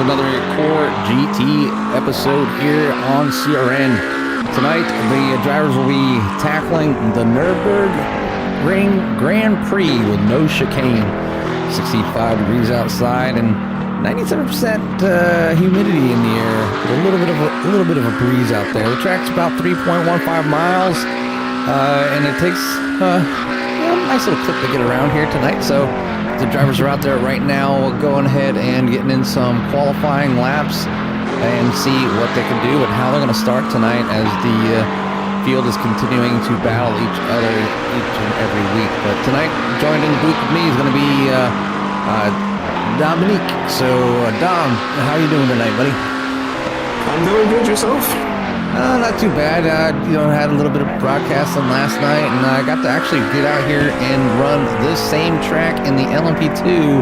another Core GT episode here on CRN. Tonight, the drivers will be tackling the Nurburgring Grand Prix with no chicane. 65 degrees outside and 97% humidity in the air. A little bit of a breeze out there. The track's about 3.15 miles, and it takes a nice little clip to get around here tonight. So the drivers are out there right now going ahead and getting in some qualifying laps and see what they can do and how they're going to start tonight as the field is continuing to battle each other each and every week. But tonight, joined in the booth with me is going to be Dominique. So, Dom, how you doing tonight, buddy? I'm doing good. Yourself? Not too bad. Had a little bit of broadcasting last night, and I got to actually get out here and run this same track in the LMP2.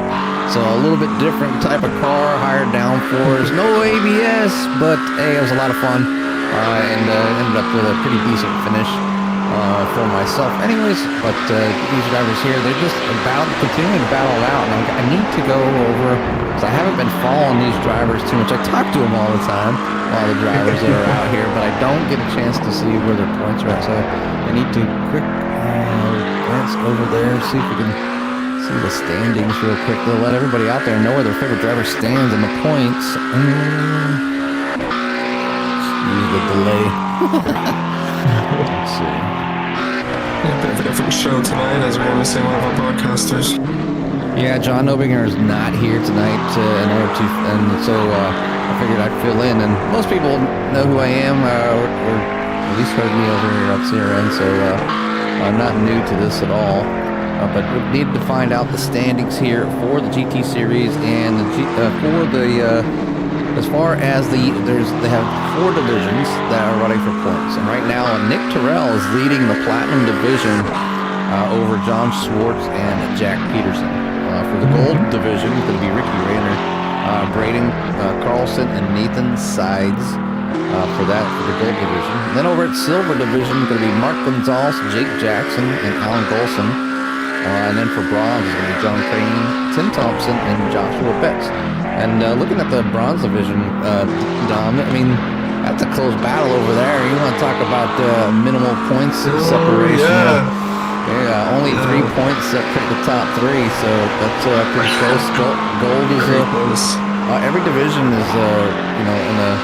So a little bit different type of car, higher downforce, no ABS, but hey, it was a lot of fun, and ended up with a pretty decent finish for myself. Anyways, but these drivers here, they're just continuing to battle it out, and I need to go over, because I haven't been following these drivers too much. I talk to them all the time, all the drivers that are out here, but I don't get a chance to see where their points are at, so I need to quick glance over there, see if we can see the standings real quick. They'll let everybody out there know where their favorite driver stands in the points. Excuse the delay. Let's see. A bit of a different show tonight as we're missing one of our broadcasters. Yeah, John Nobinger is not here tonight and so I figured I'd fill in. And most people know who I am, or at least heard me over here at CRN, so I'm not new to this at all. But we need to find out the standings here for the GT series and as far as they have 4 divisions that are running for points. And right now, Nick Terrell is leading the Platinum division over John Schwartz and Jack Peterson. For the Gold division, it's going to be Ricky Rayner, Braden Carlson, and Nathan Sides for the Gold division. And then over at Silver division, it's going to be Mark Gonzalez, Jake Jackson, and Alan Golson. And then for Bronze, it's going to be John Crane, Tim Thompson, and Joshua Betts. And looking at the Bronze division, Dom, I mean, that's a close battle over there. You want to talk about minimal points separation? Yeah, only 3 points separate the top 3, so that's pretty close. Gold is every division is in a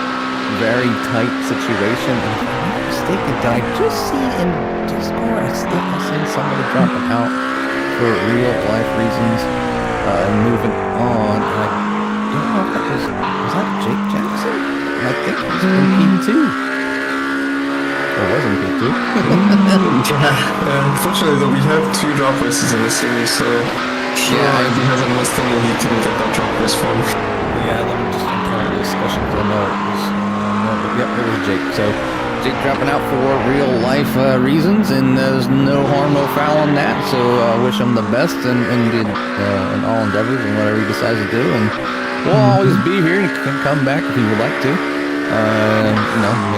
very tight situation. And if I'm not mistaken, did I just see in Discord I seen somebody dropping out for real life reasons and moving on? And I don't know if that was that Jake Jackson? And I think it was in P2. Or was in P2. Unfortunately, though, we have 2 drop races in the series, so if he hasn't missed any, he can get that drop race from. Yeah, let me just compare the discussions. I know it was it was Jake. So Jake dropping out for real life reasons, and there's no harm, no foul on that. So wish him the best in all endeavors and whatever he decides to do. And we'll always be here. He can come back if he would like to.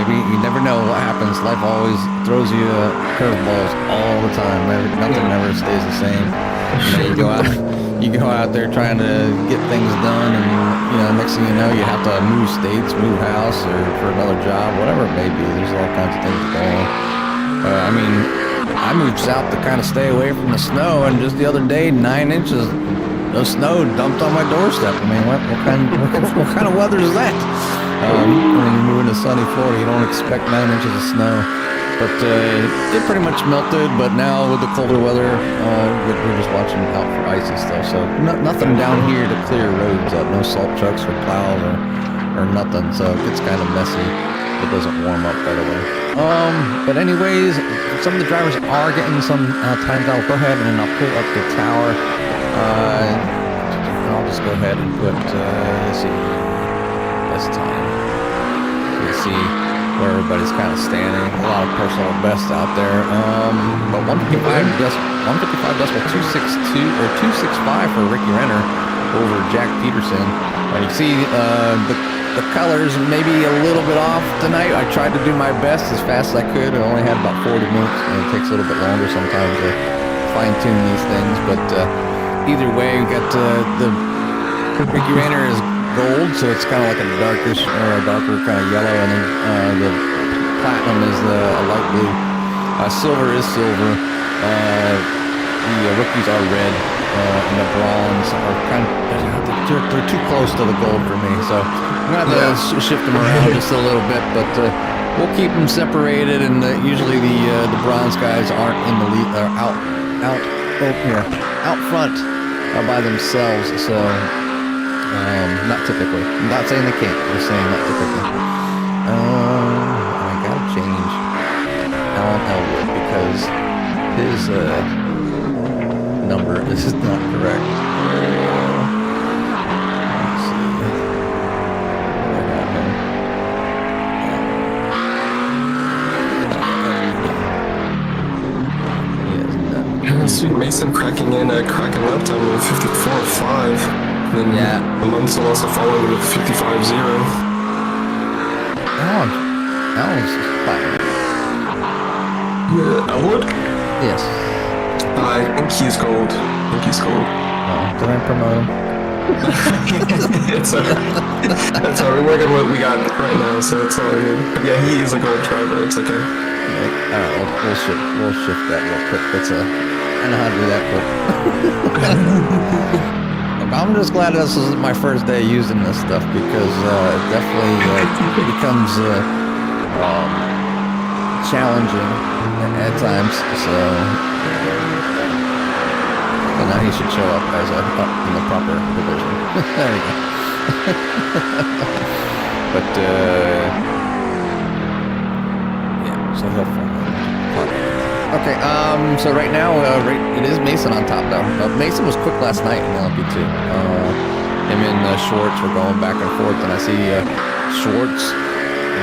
Maybe you never know what happens. Life always throws you curveballs all the time. Nothing never stays the same. You go out there trying to get things done, and next thing you know, you have to move states, move house, or for another job, whatever it may be. There's all kinds of things going on. I moved south to kind of stay away from the snow, and just the other day, 9 inches of snow dumped on my doorstep. I mean, what kind of weather is that? When you're moving to sunny Florida, you don't expect 9 inches of snow. But it pretty much melted, but now with the colder weather, we're just watching out for icy stuff. So nothing down here to clear roads up. No salt trucks or plows or nothing. So it gets kind of messy. It doesn't warm up right away. But anyways, some of the drivers are getting some times. I'll go ahead and I'll pull up the tower. I'll just go ahead and put, let's see, best time. Let's see where everybody's kind of standing. A lot of personal bests out there. But 155.262 or 265 for Ricky Renner over Jack Peterson. You see the colors maybe a little bit off tonight. I tried to do my best as fast as I could. I only had about 40 minutes, and it takes a little bit longer sometimes to fine tune these things. But either way, we got the Ricky Renner is gold, so it's kind of like a darkish or a darker kind of yellow, and then the platinum is a light blue. Silver is silver. The rookies are red, and the bronze are kind of they're too close to the gold for me. So I'm gonna have to shift them around just a little bit, but we'll keep them separated. And usually the bronze guys aren't in the lead, or out front by themselves. So not typically. I'm not saying they can't. I'm just saying not typically. I gotta change Alan Elwood because his number is not correct. Let's see what happened. Sweet Mason cracking lap time with 54.5. And then Alonso also following with 55.0. Alan's fine. Elwood? Yes. I think he's gold. Oh, did I promote him? It's that's how we're working what we got right now, so it's all good. But yeah, he is a gold driver. It's okay. Alright, we'll shift that real quick. I know how to do that quick. I'm just glad this is my first day using this stuff because it definitely becomes challenging at times. So now he should show up as in the proper division. There we go. But so he'll fall. Okay, so right now, it is Mason on top though. Mason was quick last night in LMP2. Him and Schwartz were going back and forth, and I see Schwartz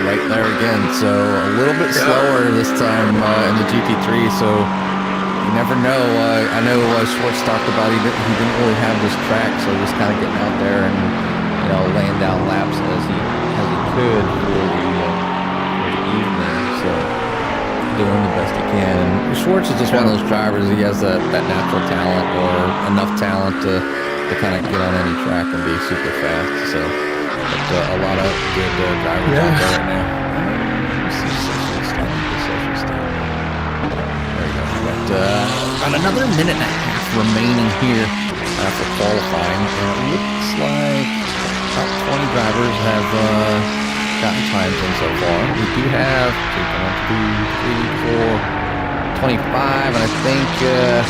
right there again. So a little bit slower this time in the GT3. So you never know. I know Schwartz talked about he didn't really have this track, so just kind of getting out there and laying down laps as he could for the evening. So doing the best he can. And Schwartz is just one of those drivers. He has that natural talent or enough talent to kind of get on any track and be super fast. So a lot of good drivers out there right now. There you go. But about another minute and a half remaining here for qualifying. It looks like about 20 drivers have gotten times in so far. We do have 25, and I think a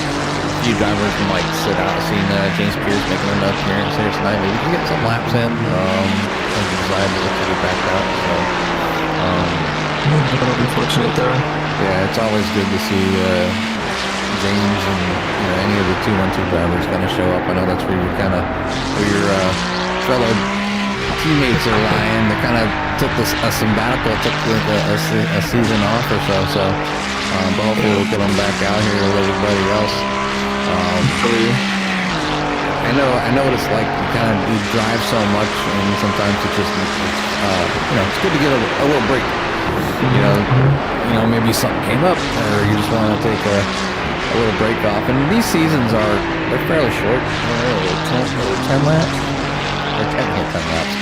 few drivers might sit out. I've seen James Pierce making an appearance here tonight. Maybe we can get some laps in. And decided to look to get back out. So, unfortunate there. Yeah, it's always good to see James and any of the 212 drivers kind of show up. I know that's where your fellow teammates are lying. They kind of took a sabbatical, took a season off or so. So, but hopefully we'll get them back out here with everybody else. I know what it's like. You drive so much, and sometimes it's just it's good to get a little break. Maybe something came up, or you just want to take a little break off. And these seasons they're fairly short. 10 laps. Or 10 laps.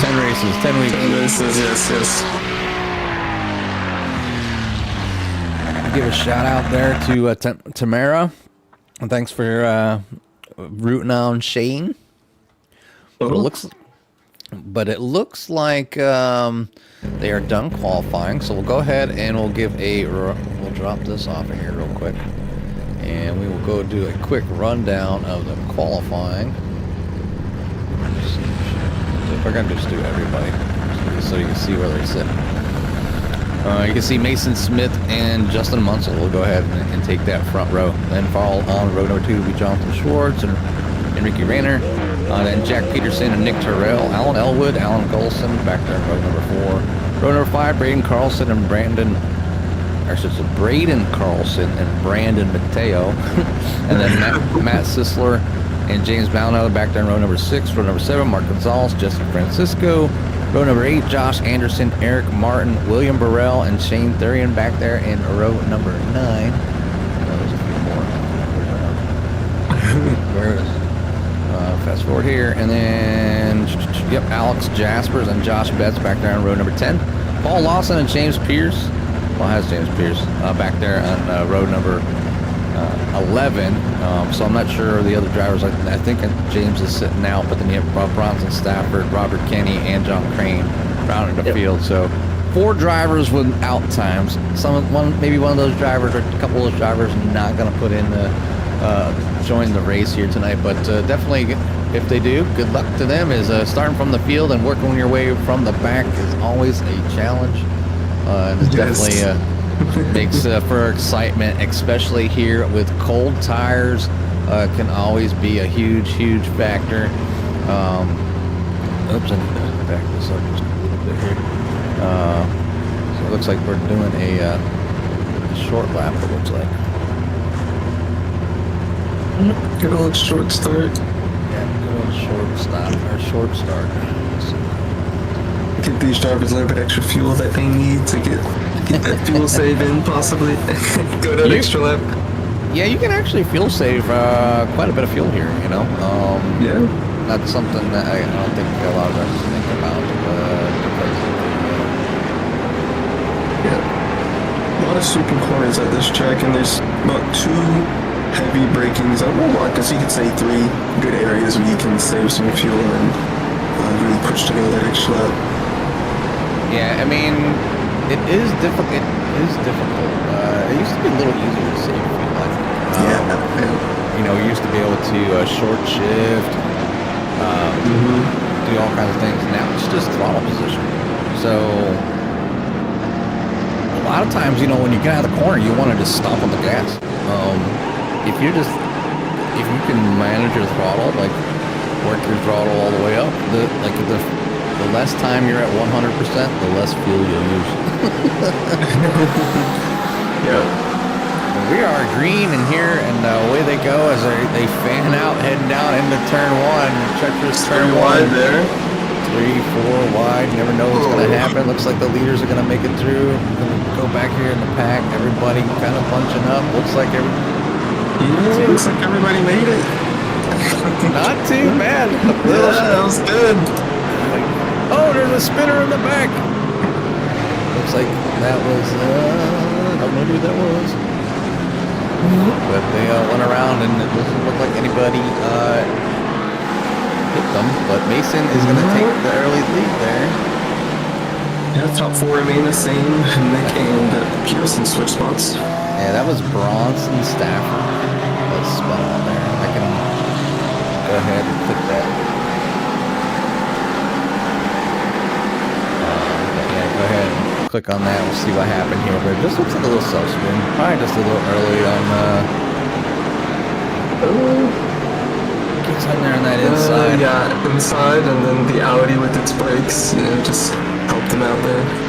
10 races, 10 weeks. 10 races, yes. Give a shout out there to Tamara. And thanks for rooting on Shane. But it looks like they are done qualifying. So we'll go ahead and we'll we'll drop this off of here real quick, and we will go do a quick rundown of the qualifying. We're gonna just do everybody so you can see where they're sitting. You can see Mason Smith and Justin Munsell. We'll go ahead and take that front row. Then follow on row number 2 will be Jonathan Schwartz and Enrique Rayner. Then Jack Peterson and Nick Terrell. Alan Elwood, Alan Golson back there in row number 4. Row number 5, Braden Carlson and Braden Carlson and Brandon Mateo. And then Matt Sisler and James Malnow back there in row number 6. Row number 7, Mark Gonzalez, Jesse Francisco. Row number 8, Josh Anderson, Eric Martin, William Burrell, and Shane Thurian back there in row number 9. There's a few more. Where it is? fast forward here, and then yep, Alex Jaspers and Josh Betts back there on road number 10. Paul Lawson and James Pierce. Well, has James Pierce back there on road number 11. So I'm not sure the other drivers. I think James is sitting out, but then you have Bob Bronson Stafford, Robert Kenny, and John Crane rounding the field. So 4 drivers with out times. Maybe one of those drivers or a couple of those drivers not going to put in the join the race here tonight. But definitely, if they do, good luck to them. Is starting from the field and working your way from the back is always a challenge, and it definitely makes for excitement, especially here with cold tires. Can always be a huge factor. Oops, I need to back this up just a little bit here. So it looks like we're doing a short lap, it looks like. Good old short start. Yeah, good old short stop, or short start. Give these drivers a little bit extra fuel that they need to get that fuel save in, possibly. Go that extra lap. Yeah, you can actually fuel save quite a bit of fuel here, you know. Yeah. Not something that I don't think a lot of us think about. Because yeah. A lot of sweeping corners at this track, and there's about 2 heavy braking zones. Well, I guess you could say 3 good areas where you can save some fuel and really push to go that extra lap. yeah, I mean, it is difficult. It used to be a little easier to save fuel, I think. Yeah. You know, we used to be able to short shift, do all kinds of things. Now it's just throttle position. So a lot of times, you know, when you get out of the corner, you want to just stop on the gas. If you can manage your throttle, like work your throttle all the way up, the less time you're at 100%, the less fuel you'll use. Yeah. We are green in here, and away they go as they fan out, heading down into turn 1. Treacherous turn 1 wide there. 3, 4 wide. Never know what's going to happen. Looks like the leaders are going to make it through. Go back here in the pack. Everybody kind of bunching up. Looks like looks like everybody made it. not too bad. Yeah, that was good. Oh, there's a spinner in the back. Looks like that was, I don't know who that was. But they went around and it doesn't look like anybody hit them. But Mason is going to take the early lead there. Yeah, top 4 remain the same. Nick and Pearson switch spots. Yeah, that was Bronson Stafford that spun on there. I can go ahead and click that. Yeah, go ahead and click on that. We'll see what happened here. But it just looks like a little self-spin. Probably just a little early on gets in there on that inside. Yeah, inside, and then the Audi with its brakes, you know, just helped them out there.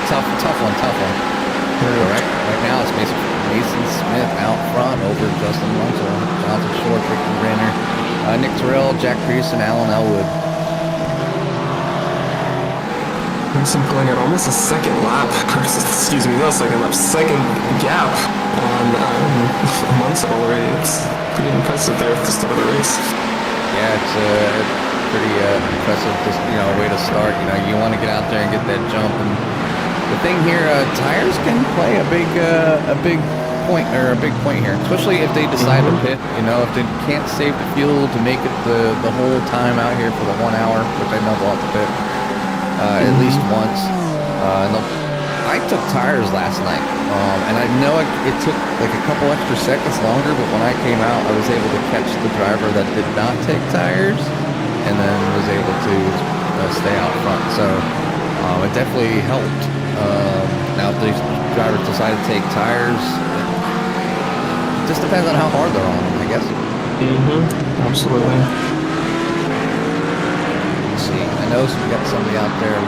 tough one. Right now it's Mason Smith out front over Justin Munsell, Jonathan Short, Ricky Renner, Nick Terrell, Jack Pearson, Alan Elwood. Mason pulling out almost a second lap, excuse me, not a second lap, second gap on Munsell already. It's pretty impressive there at the start of the race. Yeah, it's pretty impressive, just, you know, way to start. You know, you want to get out there and get that jump. And the thing here, tires can play a big point here, especially if they decide to pit. You know, if they can't save the fuel to make it the whole time out here for the 1 hour, which I know they'll have to pit at least once. I took tires last night, and I know it took like a couple extra seconds longer, but when I came out, I was able to catch the driver that did not take tires, and then was able to stay out front. So it definitely helped. Now, if these drivers decide to take tires, it just depends on how hard they're on them, I guess. Absolutely. Let's see. I know we got somebody out there,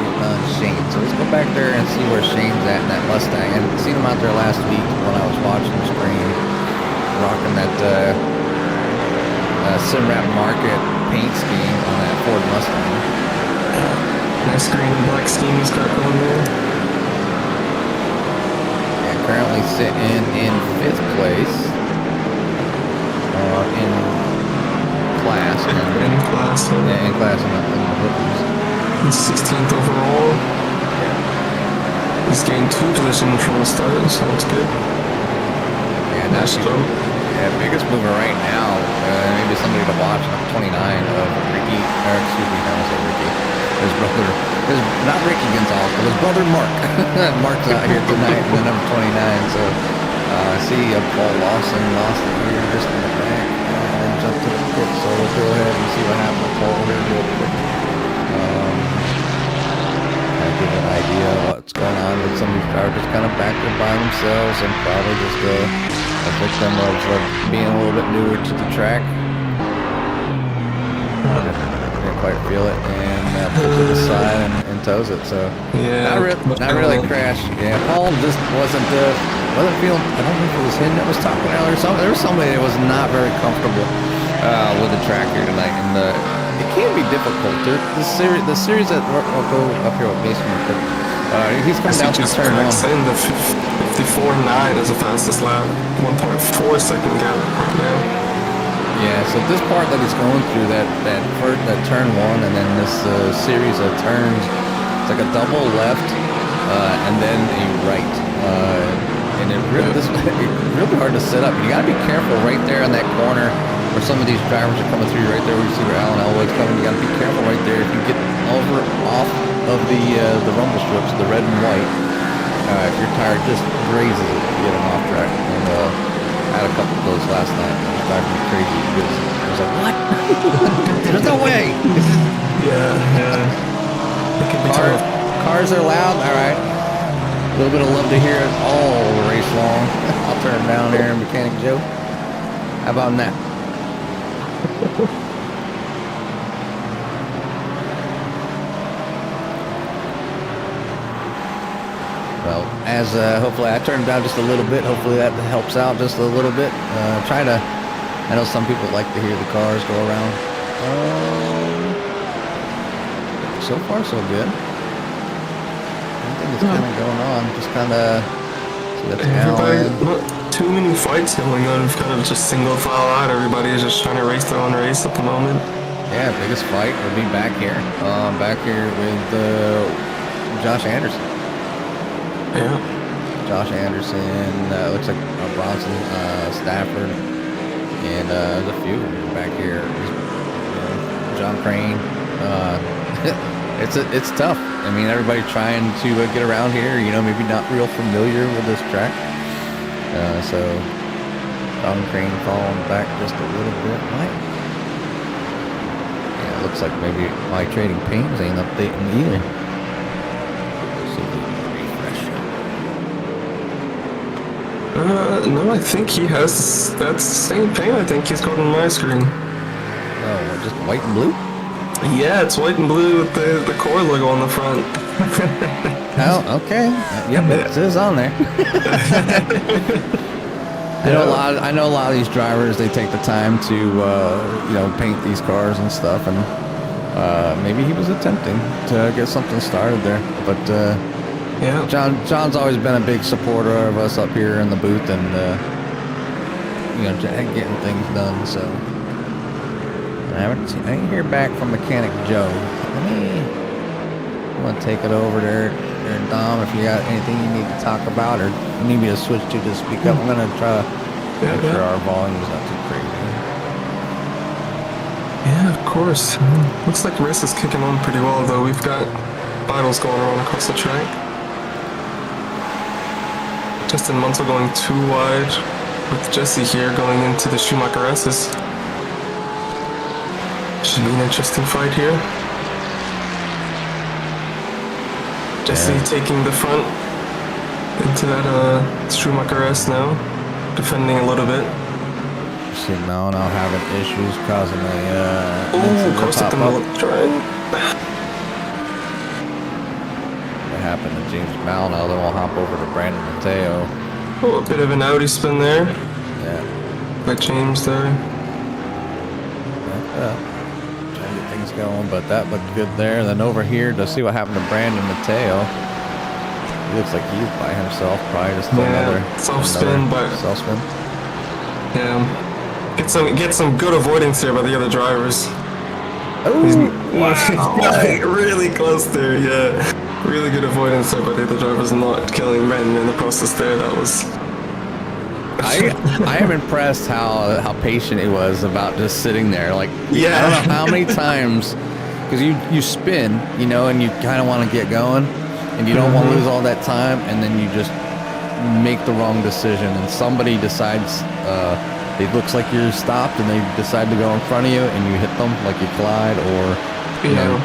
Shane. So let's go back there and see where Shane's at in that Mustang. I hadn't seen him out there last week when I was watching the screen, rocking that Simrap Market paint scheme on that Ford Mustang. Nice green and black scheme he's got going there. And currently sitting in 5th place. in class. In class. Yeah, in class in the rookies. He's 16th overall. He's gained 2 positions from the start, so that's good. Yeah, that's biggest mover right now. Maybe somebody to watch. Number 29 of Ricky, or excuse me, I don't say Ricky. His brother, not Ricky Gonzalez, but his brother Mark. Mark's out here tonight in the number 29. So I see Paul Lawson lost it here just in the back and then jumped to the pit. So we'll go ahead and see what happened to Paul here real quick. Give an idea of what's going on with some of these drivers just kind of back there by themselves and probably just a victim of being a little bit newer to the track. Didn't quite feel it and pulled to the side and tows it. So yeah, not really crashed. Yeah, Paul just wasn't feeling. I don't know if it was him that was talking earlier. There was somebody that was not very comfortable with the track here tonight, and it can be difficult. The series that I'll go up here with basement. He's coming down to turn 1. Saying the 54.9 is the fastest lap. 1.4 second gap right now. Yeah, so this part that he's going through, that turn 1, and then this series of turns, it's like a double left and then a right. And it's really hard to set up. You got to be careful right there in that corner where some of these drivers are coming through. Right there where you see where Alan Elwood's coming. You got to be careful right there. If you get off of the rumble strips, the red and white, if your tire just grazes it, you get them off track. And I had a couple of those last night. It was driving me crazy because I was like, what? There's no way. Yeah. Cars are loud. All right. A little bit of love to hear it all race long. I'll turn down there, Mechanic Joe. How about that? Well, as hopefully I turned down just a little bit. Hopefully that helps out just a little bit. I know some people like to hear the cars go around. So far, so good. It's kind of going on, just kind of. Not too many fights going on. We've kind of just single file out. Everybody is just trying to race their own race at the moment. Yeah, biggest fight would be back here with Josh Anderson. Yeah. Josh Anderson, looks like Bronson, Stafford, and there's a few back here. John Crane. It's tough. I mean, everybody trying to get around here, maybe not real familiar with this track. So John Crane falling back just a little bit. Yeah, it looks like maybe my trading pains ain't updating either. Let's see if we can refresh. No, I think he has that same paint. I think he's got on my screen. Oh, just white and blue? Yeah, it's white and blue with the core logo on the front. Oh, okay. Yep, it is on there. I know a lot of these drivers. They take the time to paint these cars and stuff, and maybe he was attempting to get something started there. But yeah, John's always been a big supporter of us up here in the booth, and getting things done. So. I didn't hear back from Mechanic Joe. I'm going to take it over there, Dom, if you got anything you need to talk about or you need me to switch to just speak up. I'm going to try to make sure our volume's not too crazy. Yeah, of course. Looks like the race is kicking on pretty well, though. We've got battles going around across the track. Justin Munsell going too wide with Jesse here going into the Schumacher S's. Should be an interesting fight here. Jesse taking the front into that Schumacher S now, defending a little bit. See, now having issues causing close at the middle trying. What happened to James Malnow? Then we'll hop over to Brandon Mateo. Oh, a bit of an Audi spin there. Yeah. By James there. Trying to get things going, but that looked good there. Then over here to see what happened to Brandon Mateo. He looks like he's by himself, probably just another self spin, but self spin. Yeah, Get some good avoidance here by the other drivers. Oh, wow. Like, really close there, yeah. Really good avoidance there by the other drivers, not killing men in the process there. That was. I am impressed how patient he was about just sitting there. Like, Yeah. I don't know how many times, because you spin, you know, and you kind of want to get going, and you don't want to lose all that time, and then you just make the wrong decision, and somebody decides it looks like you're stopped, and they decide to go in front of you, and you hit them like you collide, or you know.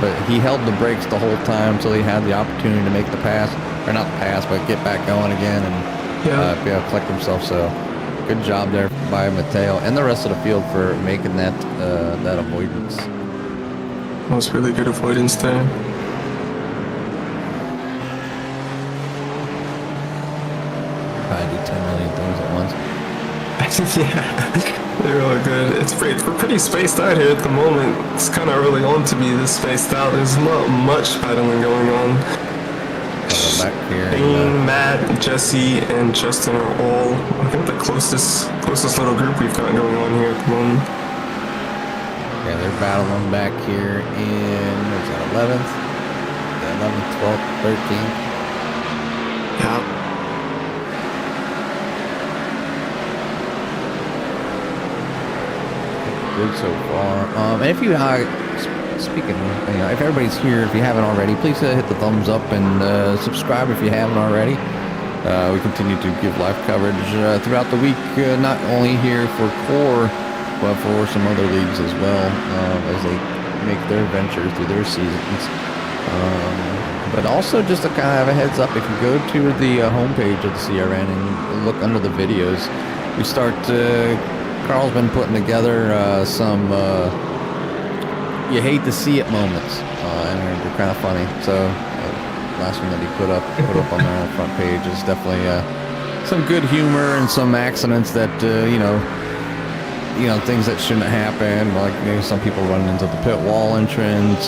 But he held the brakes the whole time until he had the opportunity to make the pass, or not the pass, but get back going again, and collect himself. So good job there by Mateo and the rest of the field for making that that avoidance. That was really good avoidance there. Probably do 10 million things at once. Yeah, they're really good. We're pretty spaced out here at the moment. It's kind of early on to be this spaced out. There's not much battling going on. Back here, Shane, Matt, Jesse, and Justin are all, I think, the closest little group we've got going on here at the moment. Yeah, they're battling back here in, what's that, 11th? Yeah, 11th, 12th, 13th. Yeah. Good so far. And if you, speaking of, you know, if everybody's here, if you haven't already, please hit the thumbs up and subscribe if you haven't already. We continue to give live coverage throughout the week, not only here for Core, but for some other leagues as well, as they make their venture through their seasons. But also just to kind of have a heads up, if you go to the homepage of the CRN and look under the videos, we start, Carl's been putting together some you hate to see it moments, and they're kind of funny. So last one that he put up on the front page is definitely some good humor and some accidents that you know, things that shouldn't happen, like some people running into the pit wall entrance,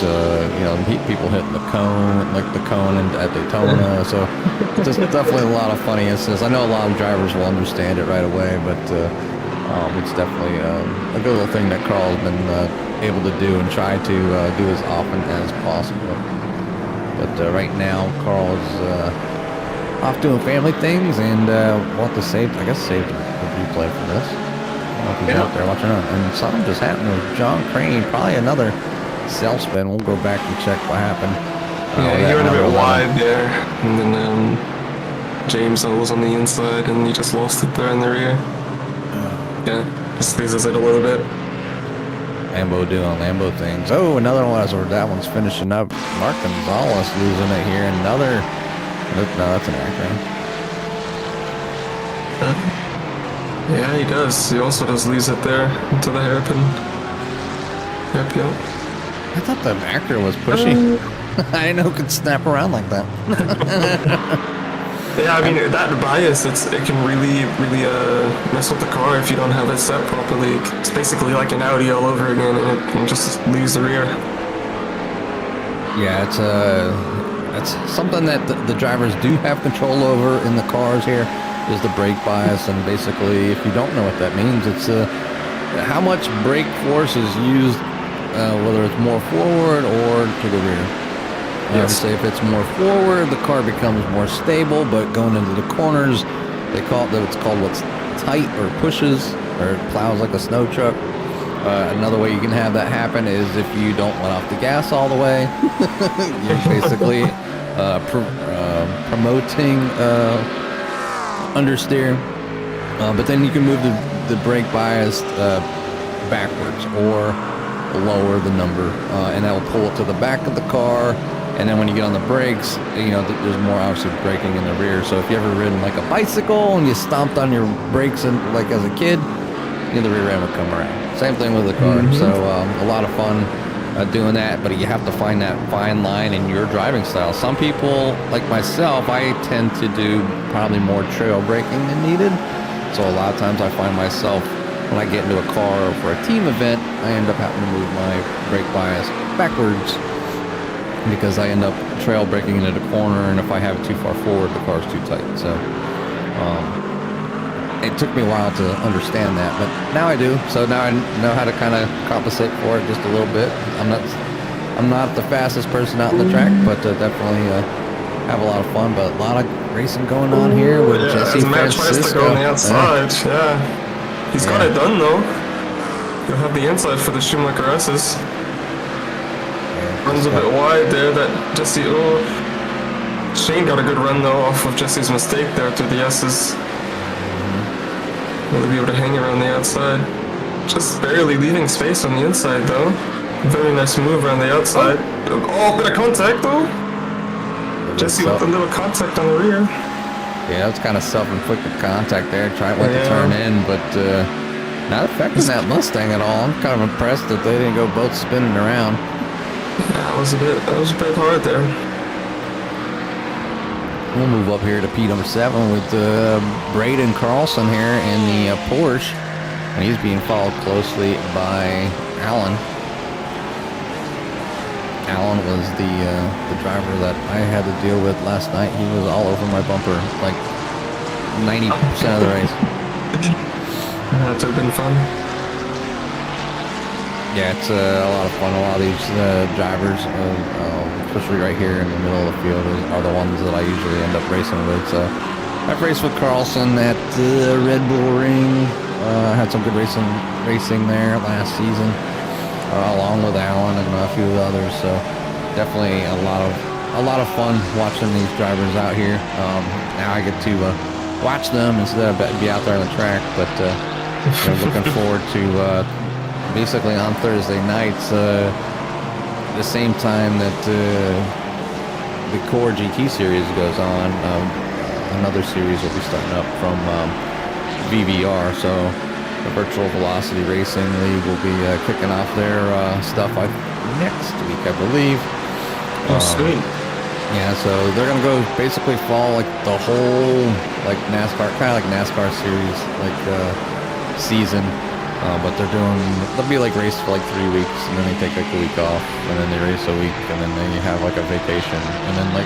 people hitting the cone, like the cone at Daytona. So just definitely a lot of funny instances. I know a lot of drivers will understand it right away, but it's definitely a good little thing that Carl's been able to do and try to do as often as possible. But right now, Carl's off doing family things, and we'll have to save the replay for this. I don't know if he's out there watching it. And something just happened with John Crane. Probably another cell spin. We'll go back and check what happened. Yeah, he went a bit wide there, and then James was on the inside, and he just lost it there in the rear. Yeah, just squeezes it a little bit. Lambo doing Lambo things. Oh, another one. That one's finishing up. Mark Gonzalez losing it here. Another. No, that's an Acura. Yeah, he does. He also does lose it there into the hairpin. Yep. I thought the Acura was pushy. I didn't know it could snap around like that. Yeah, I mean, that bias, it can really mess with the car if you don't have it set properly. It's basically like an Audi all over again, and it can just leaves the rear. Yeah, it's something that the drivers do have control over in the cars here, is the brake bias. And basically, if you don't know what that means, it's how much brake force is used, whether it's more forward or to the rear. Say if it's more forward, the car becomes more stable, but going into the corners, it's called what's tight or pushes or plows like a snow truck. Another way you can have that happen is if you don't let off the gas all the way. You're basically promoting understeer, but then you can move the brake bias backwards or lower the number, and that will pull it to the back of the car. And then when you get on the brakes, there's more obviously braking in the rear. So if you ever ridden like a bicycle and you stomped on your brakes and like as a kid, the rear end would come around. Same thing with the car. So a lot of fun doing that, but you have to find that fine line in your driving style. Some people, like myself, I tend to do probably more trail braking than needed. So a lot of times I find myself, when I get into a car for a team event, I end up having to move my brake bias backwards, because I end up trail braking into the corner, and if I have it too far forward, the car's too tight. So it took me a while to understand that, but now I do. So now I know how to kind of compensate for it just a little bit. I'm not the fastest person out on the track, but definitely have a lot of fun. But a lot of racing going on here with Jesse as Matt tries to go on the outside, he's got it done though. You'll have the inside for the Schumacher S's. Runs a bit wide there. That Jesse. Oh, Shane got a good run though off of Jesse's mistake there through the S's. Will be able to hang around the outside. Just barely leaving space on the inside though. Very nice move around the outside. Oh, bit of contact though. Jesse with a little contact on the rear. Yeah, it's kind of self-inflicted contact there. Trying to turn in, but not affecting that Mustang at all. I'm kind of impressed that they didn't go both spinning around. That was a bit hard there. We'll move up here to P number 7 with Braden Carlson here in the Porsche, and he's being followed closely by Alan. Alan was the driver that I had to deal with last night. He was all over my bumper, like 90% of the race. That would have been fun. Yeah, it's a lot of fun. A lot of these drivers, especially right here in the middle of the field, are the ones that I usually end up racing with. So I've raced with Carlson at Red Bull Ring. Had some good racing there last season, along with Alan and a few others. So definitely a lot of fun watching these drivers out here. Now I get to watch them instead of be out there on the track. But looking forward to. Basically on Thursday nights, the same time that the Core GT series goes on, another series will be starting up from VVR. So the Virtual Velocity Racing League will be kicking off their stuff next week, I believe. Oh, sweet. Yeah, so they're gonna go basically follow like the whole like NASCAR, kind of like NASCAR series like season. But they'll be like raced for like 3 weeks, and then they take like a week off, and then they race a week, and then they have like a vacation, and then like,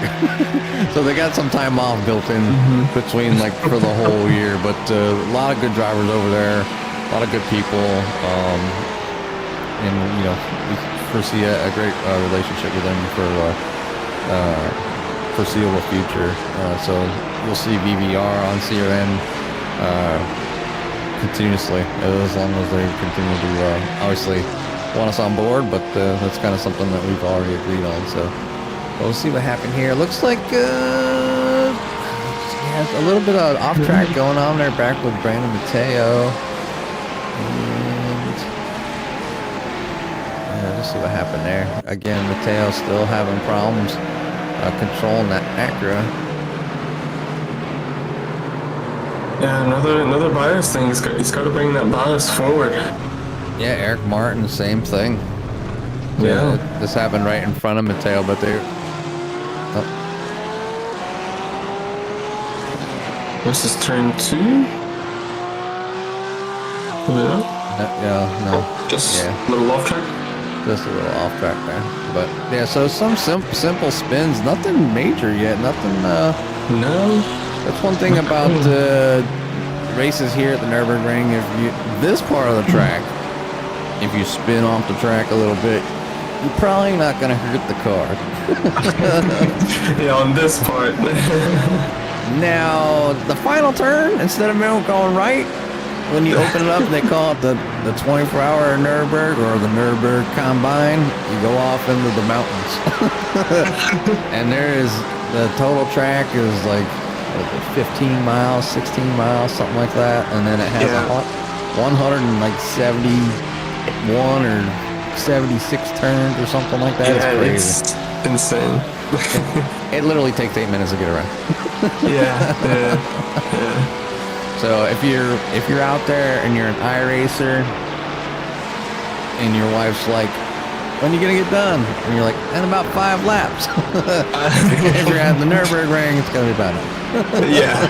so they got some time off built in between like for the whole year. But a lot of good drivers over there, a lot of good people, and we foresee a great relationship with them for foreseeable future. So you'll see VVR on CRN. Continuously, as long as they continue to obviously want us on board, but that's kind of something that we've already agreed on. So we'll see what happened here. Looks like a little bit of off track going on there, back with Brandon Mateo. And let's see what happened there. Again, Mateo still having problems controlling that Acura. Yeah, another bias thing. He's got to bring that bias forward. Yeah, Eric Martin, same thing. Yeah. This happened right in front of Mateo, but they. Oh. This is turn 2. No. Just a little off track. Just a little off track there, but yeah. So some simple spins, nothing major yet. Nothing. No. That's one thing about races here at the Nurburgring. This part of the track, if you spin off the track a little bit, you're probably not going to hurt the car. Yeah, on this part. Now, the final turn, instead of going right, when you open it up, they call it the 24-hour Nurburg or the Nurburg Combine. You go off into the mountains. And the total track is like 15 miles, 16 miles, something like that, and then it has 171 or 76 turns or something like that. Yeah, it's crazy. It's insane. It literally takes 8 minutes to get around. Yeah. So if you're out there and you're an iRacer and your wife's like, when are you gonna get done? And you're like, in about 5 laps. If you're at the Nurburgring, it's gonna be about it. Yeah.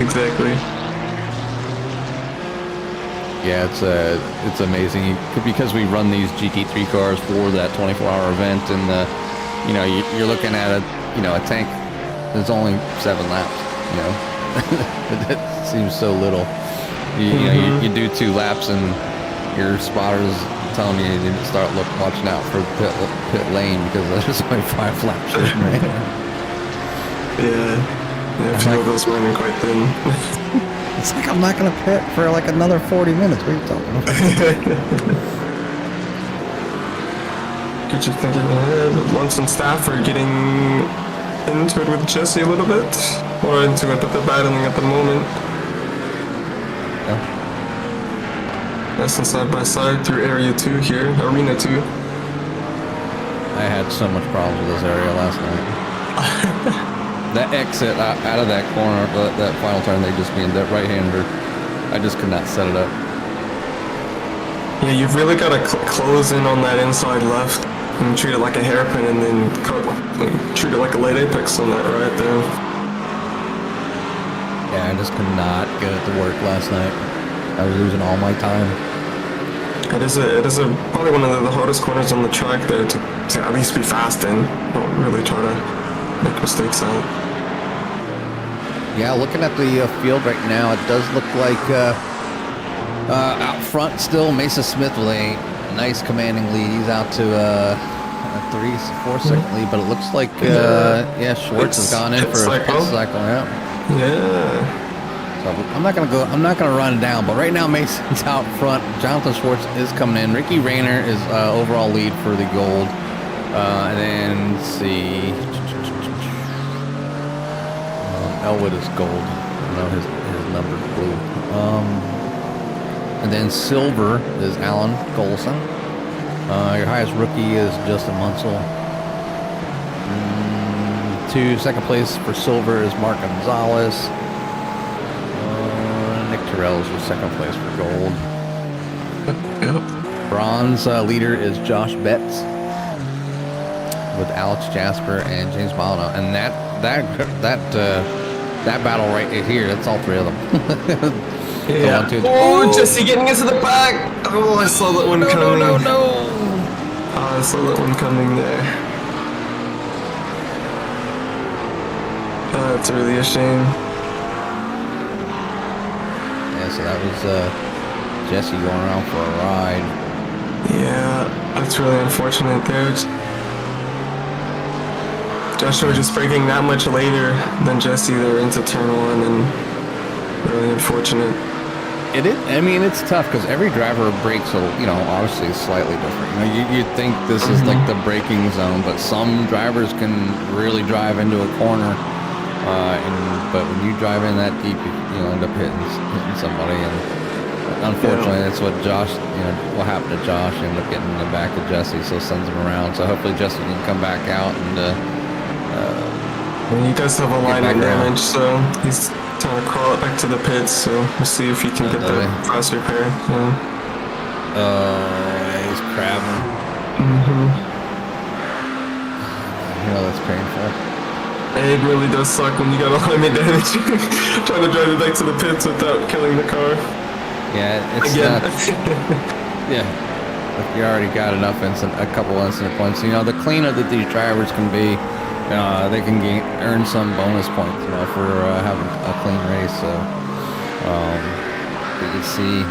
Exactly. Yeah, it's amazing because we run these GT3 cars for that 24-hour event, and you're looking at a tank that's only 7 laps. It seems so little. You do 2 laps and your spotter's telling you to start watching out for pit lane because there's only 5 laps in there. Yeah, a few of those running quite thin. It's like I'm not going to pit for like another 40 minutes. What are you talking about? Get you thinking ahead. Lawrence and Staff are getting into it with Jesse a little bit. Or into it, but they're battling at the moment. Yeah. Nice and side by side through area 2 here, arena 2. I had so much problems with this area last night. That exit out of that corner, that final turn, they just being that right-hander. I just could not set it up. Yeah, you've really got to close in on that inside left and treat it like a hairpin, and then treat it like a late apex on that right there. Yeah, I just could not get it to work last night. I was losing all my time. It is probably one of the hardest corners on the track there to at least be fast in. Don't really try to make mistakes out. Yeah, looking at the field right now, it does look like out front still, Mesa Smith with a nice commanding lead. He's out to a 4 second lead, but it looks like Schwartz has gone in for a pit cycle. Yeah. So I'm not gonna run it down, but right now Mason's out front. Jonathan Schwartz is coming in. Ricky Rayner is overall lead for the gold. And then let's see, Elwood is gold. I know his number's blue. And then silver is Alan Golson. Your highest rookie is Justin Munsell. Second place for silver is Mark Gonzalez. Nick Terrell is your second place for gold. Yep. Bronze leader is Josh Betts with Alex Jasper and James Molyneux, and that battle right here, that's all 3 of them. Yeah. Oh, Jesse getting into the back. Oh, I saw that one coming. No. Oh, I saw that one coming there. That's really a shame. Yeah, so that was Jesse going around for a ride. Yeah, that's really unfortunate there. Joshua just breaking that much later than Jesse there into turn 1, and really unfortunate. It is. I mean, it's tough because every driver breaks, obviously slightly different. You'd think this is like the braking zone, but some drivers can really drive into a corner. But when you drive in that deep, you end up hitting somebody. And unfortunately, that's what what happened to Josh. Ended up getting in the back of Jesse, so sends him around. So hopefully Jesse can come back out and he does have alignment damage, so he's trying to crawl it back to the pits. So we'll see if he can get that fast repair. He's crabbing. That's painful. It really does suck when you got alignment damage. Trying to drive it back to the pits without killing the car. Yeah, it's not. Yeah, you already got enough a couple incident points. The cleaner that these drivers can be, they can earn some bonus points, for having a clean race. So you can see.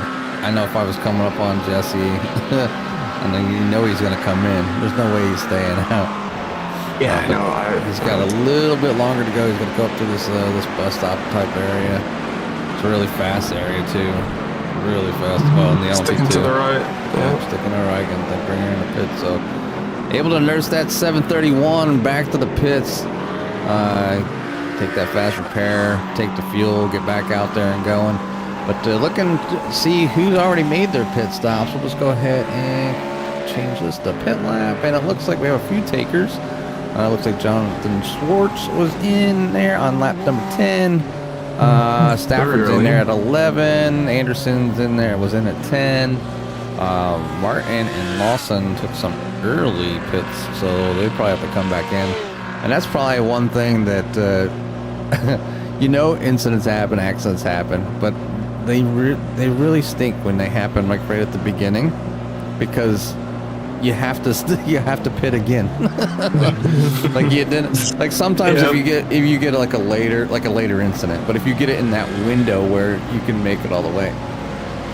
I know if I was coming up on Jesse, and then he's going to come in. There's no way he's staying out. Yeah, I know. He's got a little bit longer to go. He's going to go up to this bus stop type area. It's a really fast area too. Really fast. Well, in the sticking to the right. Yeah, sticking to the right and bring her in the pit. So able to nurse that 731 back to the pits. Take that fast repair. Take the fuel. Get back out there and going. But looking to see who's already made their pit stops. We'll just go ahead and change this to pit lap. And it looks like we have a few takers. Looks like Jonathan Schwartz was in there on lap number 10. Stafford's in there at 11. Anderson's was in at 10. Martin and Lawson took some early pits, so they probably have to come back in. And that's probably one thing that, incidents happen, accidents happen, but they really stink when they happen like right at the beginning, because you have to pit again. Like you didn't, like sometimes if you get like a later incident, but if you get it in that window where you can make it all the way.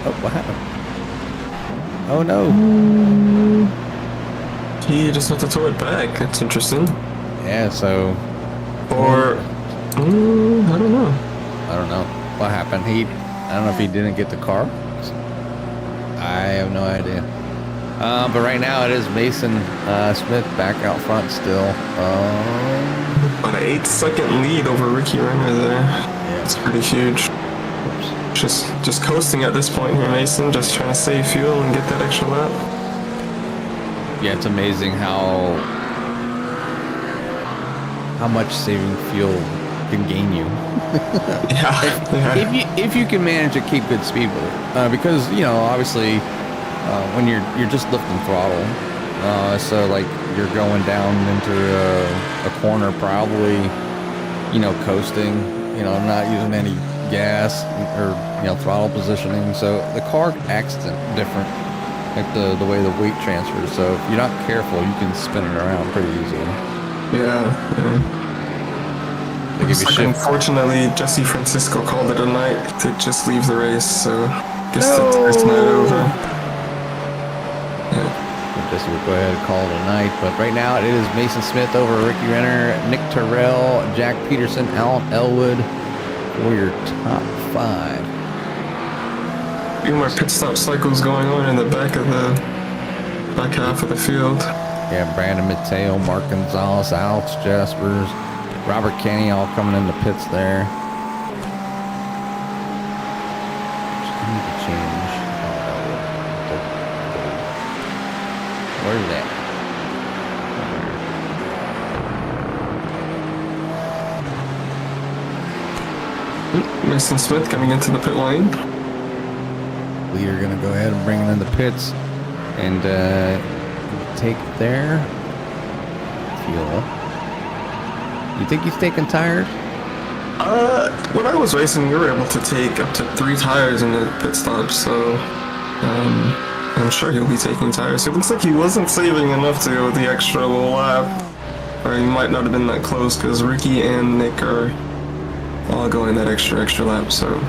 Oh, what happened? Oh no. He just had to tow it back. That's interesting. Yeah, so Or I don't know. I don't know what happened. I don't know if he didn't get the car. I have no idea. But right now it is Mason Smith back out front still. About an 8-second lead over Ricky Renner there. Yeah. It's pretty huge. Just coasting at this point here, Mason. Just trying to save fuel and get that extra lap. Yeah, it's amazing how much saving fuel can gain you. If you can manage to keep good speed with it, because obviously when you're just lifting throttle, so like you're going down into a corner probably, coasting, not using any gas or throttle positioning, so the car acts different, like the way the weight transfers. So if you're not careful, you can spin it around pretty easily. Yeah. Unfortunately, Jesse Francisco called it a night to just leave the race, so guess that's night over. Yeah. Jesse would go ahead and call it a night, but right now it is Mason Smith over Ricky Renner, Nick Terrell, Jack Peterson, Alan Elwood for your top 5. A few more pit stop cycles going on in the back half of the field. Yeah, Brandon Mateo, Mark Gonzalez, Alex Jaspers, Robert Kenny all coming in the pits there. Just need to change. Where's that? Mason Smith coming into the pit lane. Leader gonna go ahead and bring it in the pits and take their fuel. You think he's taking tires? When I was racing, we were able to take up to 3 tires in the pit stop, so I'm sure he'll be taking tires. It looks like he wasn't saving enough to go the extra lap, or he might not have been that close because Ricky and Nick are all going that extra lap, so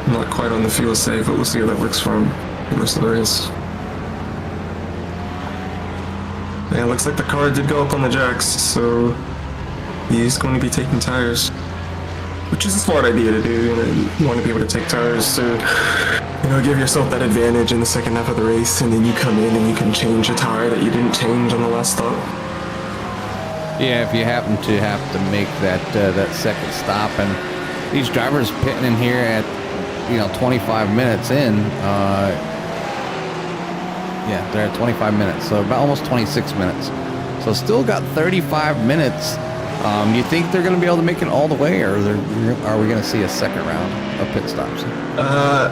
not quite on the fuel save, but we'll see how that works for him the rest of the race. Yeah, it looks like the car did go up on the jacks, so he's going to be taking tires, which is a smart idea to do. You want to be able to take tires to, give yourself that advantage in the second half of the race, and then you come in and you can change a tire that you didn't change on the last stop. Yeah, if you happen to have to make that second stop, and these drivers pitting in here at 25 minutes in. Yeah, they're at 25 minutes, so about almost 26 minutes. So still got 35 minutes. Do you think they're going to be able to make it all the way, or are we going to see a second round of pit stops?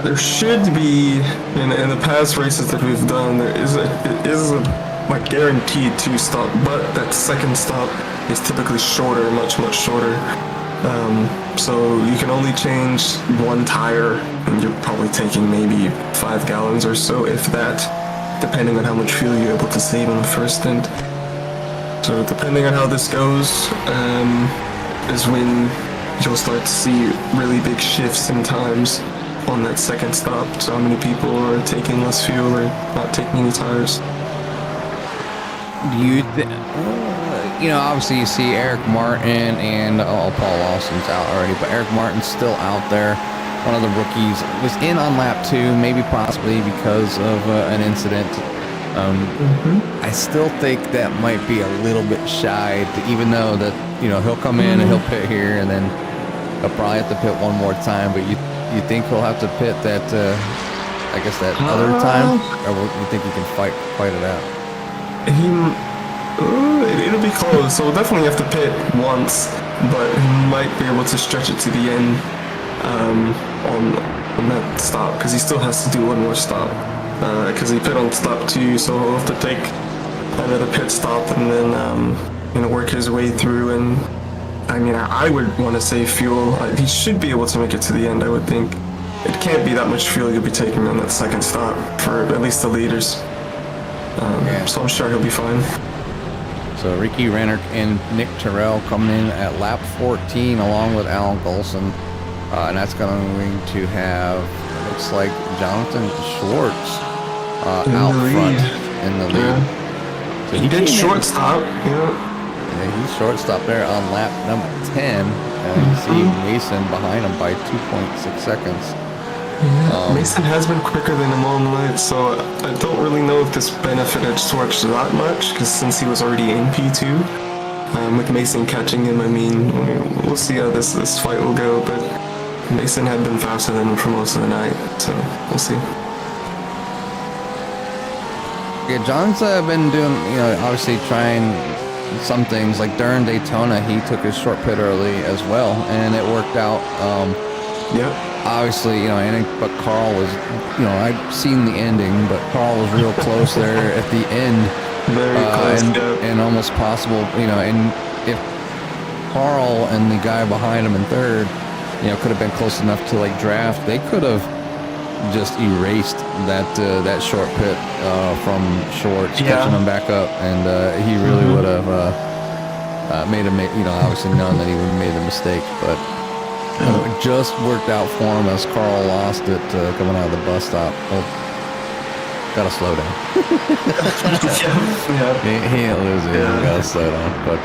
There should be, in the past races that we've done, it is a guaranteed 2 stop, but that second stop is typically shorter, much shorter. So you can only change 1 tire, and you're probably taking maybe 5 gallons or so, if that, depending on how much fuel you're able to save on the first stint. So depending on how this goes, is when you'll start to see really big shifts in times on that second stop. So how many people are taking less fuel or not taking any tires. Do you obviously you see Eric Martin and Paul Lawson's out already, but Eric Martin's still out there. One of the rookies was in on lap 2, maybe possibly because of an incident. I still think that might be a little bit shy, even though that he'll come in and he'll pit here, and then he'll probably have to pit one more time. But you think he'll have to pit that other time, or you think he can fight it out? It'll be close, so we'll definitely have to pit once, but he might be able to stretch it to the end on that stop, because he still has to do one more stop, because he pit on stop 2, so he'll have to take another pit stop and then work his way through. And I would want to save fuel. He should be able to make it to the end, I would think. It can't be that much fuel you'll be taking on that second stop for at least the leaders. So I'm sure he'll be fine. So Ricky Renner and Nick Terrell coming in at lap 14 along with Alan Golson. And that's going to have, looks like, Jonathan Schwartz out front in the lead. So he did shortstop. Yeah, he shortstop there on lap number 10. And you see Mason behind him by 2.6 seconds. Mason has been quicker than him all night, so I don't really know if this benefited Schwartz that much, because since he was already in P2, with Mason catching him, I mean, we'll see how this fight will go, but Mason had been faster than him for most of the night, so we'll see. Yeah, John's been doing, obviously trying some things. Like during Daytona, he took his short pit early as well, and it worked out. Obviously, but Carl was, I've seen the ending, but Carl was real close there at the end. Very close, and almost possible, and if Carl and the guy behind him in third, could have been close enough to like draft, they could have just erased that short pit from Schwartz, catching him back up, and he really would have made him, obviously known that he would have made the mistake, but it just worked out for him as Carl lost it coming out of the bus stop. Gotta slow down. He ain't losing. He gotta slow down. But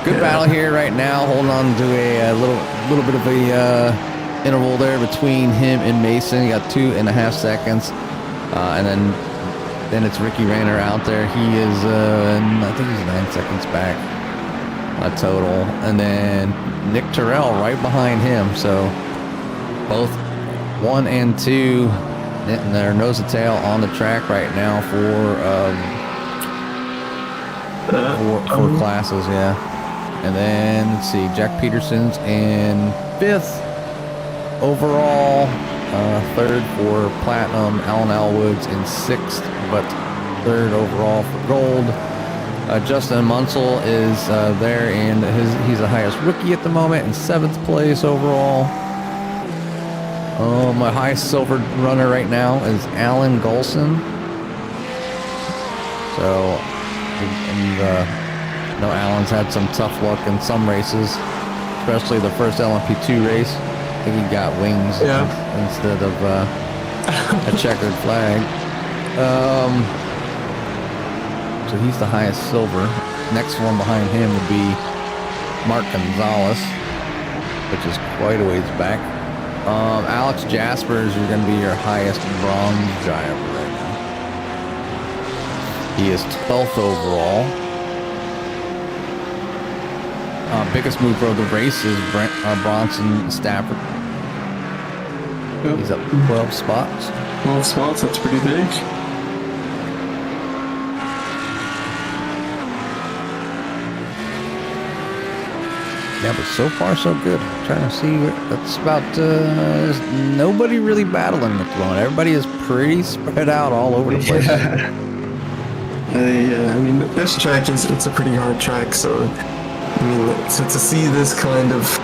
good battle here right now. Holding on to a little bit of a interval there between him and Mason. You got 2.5 seconds, and then it's Ricky Rayner out there. He is, I think he's 9 seconds back total, and then Nick Terrell right behind him. So both 1 and 2, and they're nose to tail on the track right now for classes, And then let's see, Jack Peterson's in 5th overall, 3rd for platinum. Alan Alwood's in 6th, but 3rd overall for gold. Justin Munsell is there, and he's the highest rookie at the moment in 7th place overall. My highest silver runner right now is Alan Golson. So, Alan's had some tough luck in some races, especially the first LMP2 race. I think he got wings instead of a checkered flag. So he's the highest silver. Next one behind him would be Mark Gonzalez, which is quite a ways back. Alex Jaspers is going to be your highest bronze driver right now. He is 12th overall. Biggest mover of the race is Bronson Stafford. He's up 12 spots. 12 spots, that's pretty big. Yeah, but so far so good. I'm trying to see that's about. There's nobody really battling at the moment. Everybody is pretty spread out all over the place. I mean, this track it's a pretty hard track, so I mean, to see this kind of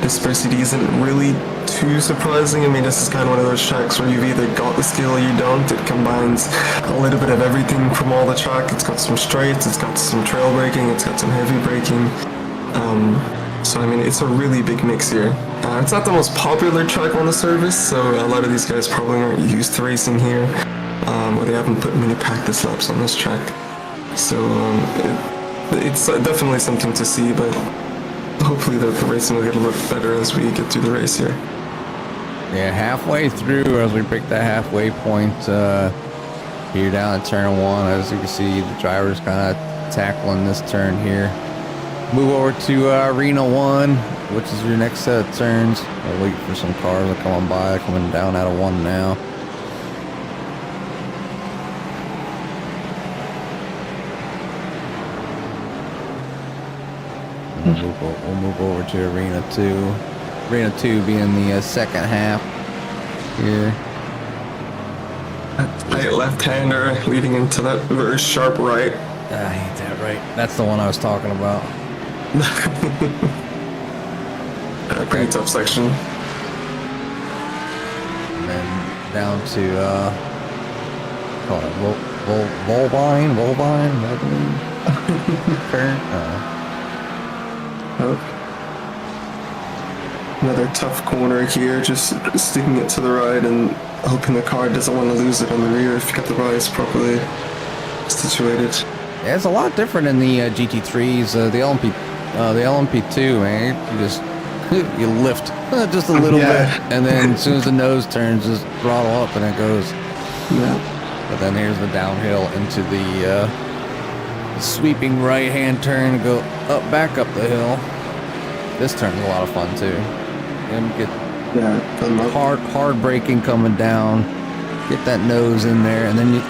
dispersity isn't really too surprising. I mean, this is kind of one of those tracks where you've either got the skill or you don't. It combines a little bit of everything from all the track. It's got some straights, it's got some trail braking, it's got some heavy braking. So I mean, it's a really big mix here. It's not the most popular track on the service, so a lot of these guys probably aren't used to racing here, or they haven't put many practice laps on this track. So it's definitely something to see, but hopefully the racing will get a little better as we get through the race here. Yeah, halfway through, as we pick that halfway point here down at turn 1, as you can see, the driver's kind of tackling this turn here. Move over to Arena 1, which is your next set of turns. I'll wait for some cars to come on by, coming down out of 1 now. We'll move over to Arena 2. Arena 2 being the second half here. Tight left-hander leading into that very sharp right. I hate that right. That's the one I was talking about. Pretty tough section. And then down to Volvine? Turn? Oh. Another tough corner here, just sticking it to the right and hoping the car doesn't want to lose it on the rear if you got the bias properly situated. Yeah, it's a lot different in the GT3s, the LMP2, man. You just you lift just a little bit, and then as soon as the nose turns, just throttle up and it goes. Yeah. But then here's the downhill into the sweeping right-hand turn, go back up the hill. This turn's a lot of fun too. And get hard braking coming down. Get that nose in there, and then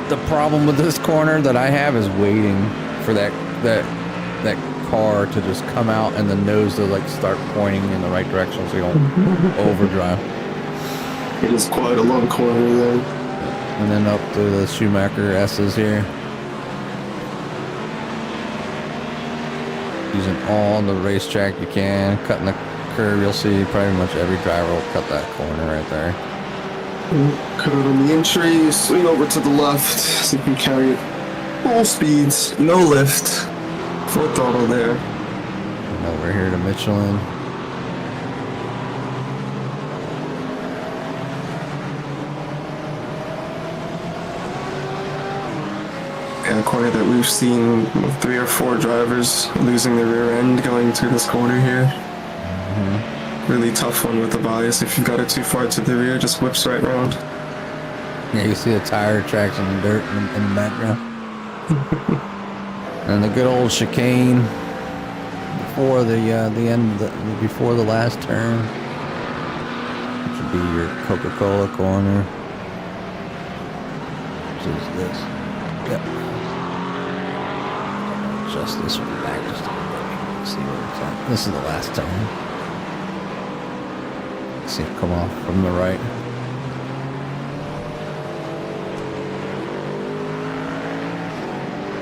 the problem with this corner that I have is waiting for that car to just come out and the nose to like start pointing in the right direction so you don't overdrive. It is quite a long corner there. And then up to the Schumacher S's here. Using all the racetrack you can, cutting the curve. You'll see pretty much every driver will cut that corner right there. Cut it on the entry, swing over to the left so you can carry it full speeds, no lift, full throttle there. And over here to Michelin. Yeah, a corner that we've seen 3 or 4 drivers losing their rear end going through this corner here. Really tough one with the bias. If you got it too far to the rear, just whips right round. Yeah, you see the tire tracks in the dirt in the background. And the good old chicane before the end of before the last turn, which would be your Coca-Cola corner. Which is this. Yep. Adjust this one back just a little bit. See where it's at. This is the last turn. See it come off from the right.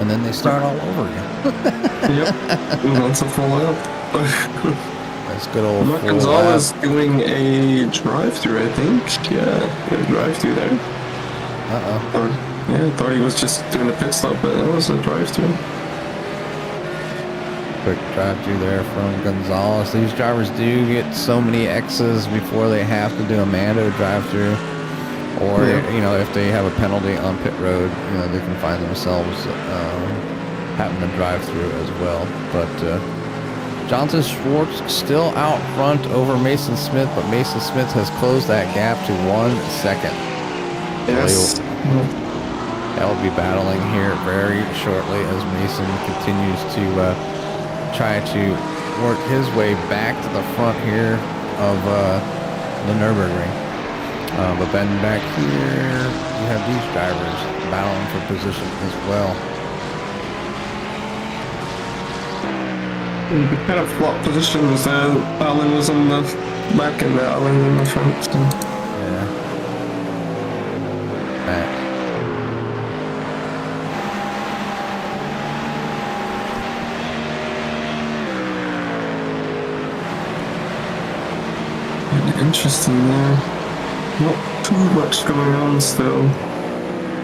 And then they start all over again. Yep. That's a full up. That's good old Mark Gonzalez doing a drive-through, I think. Yeah, a drive-through there. Yeah, I thought he was just doing a pit stop, but that was a drive-through. Quick drive-through there from Gonzalez. These drivers do get so many X's before they have to do a Mando drive-through, or you know, if they have a penalty on pit road, you know, they can find themselves having to drive through as well. But Jonathan Schwartz still out front over Mason Smith, but Mason Smith has closed that gap to 1 second. Yes. That will be battling here very shortly as Mason continues to try to work his way back to the front here of the Nurburgring. But then back here, you have these drivers battling for position as well. Kind of flop positions. Allen was on the back and Allen in the front. So. Yeah. Back. Interesting there. Not too much going on still.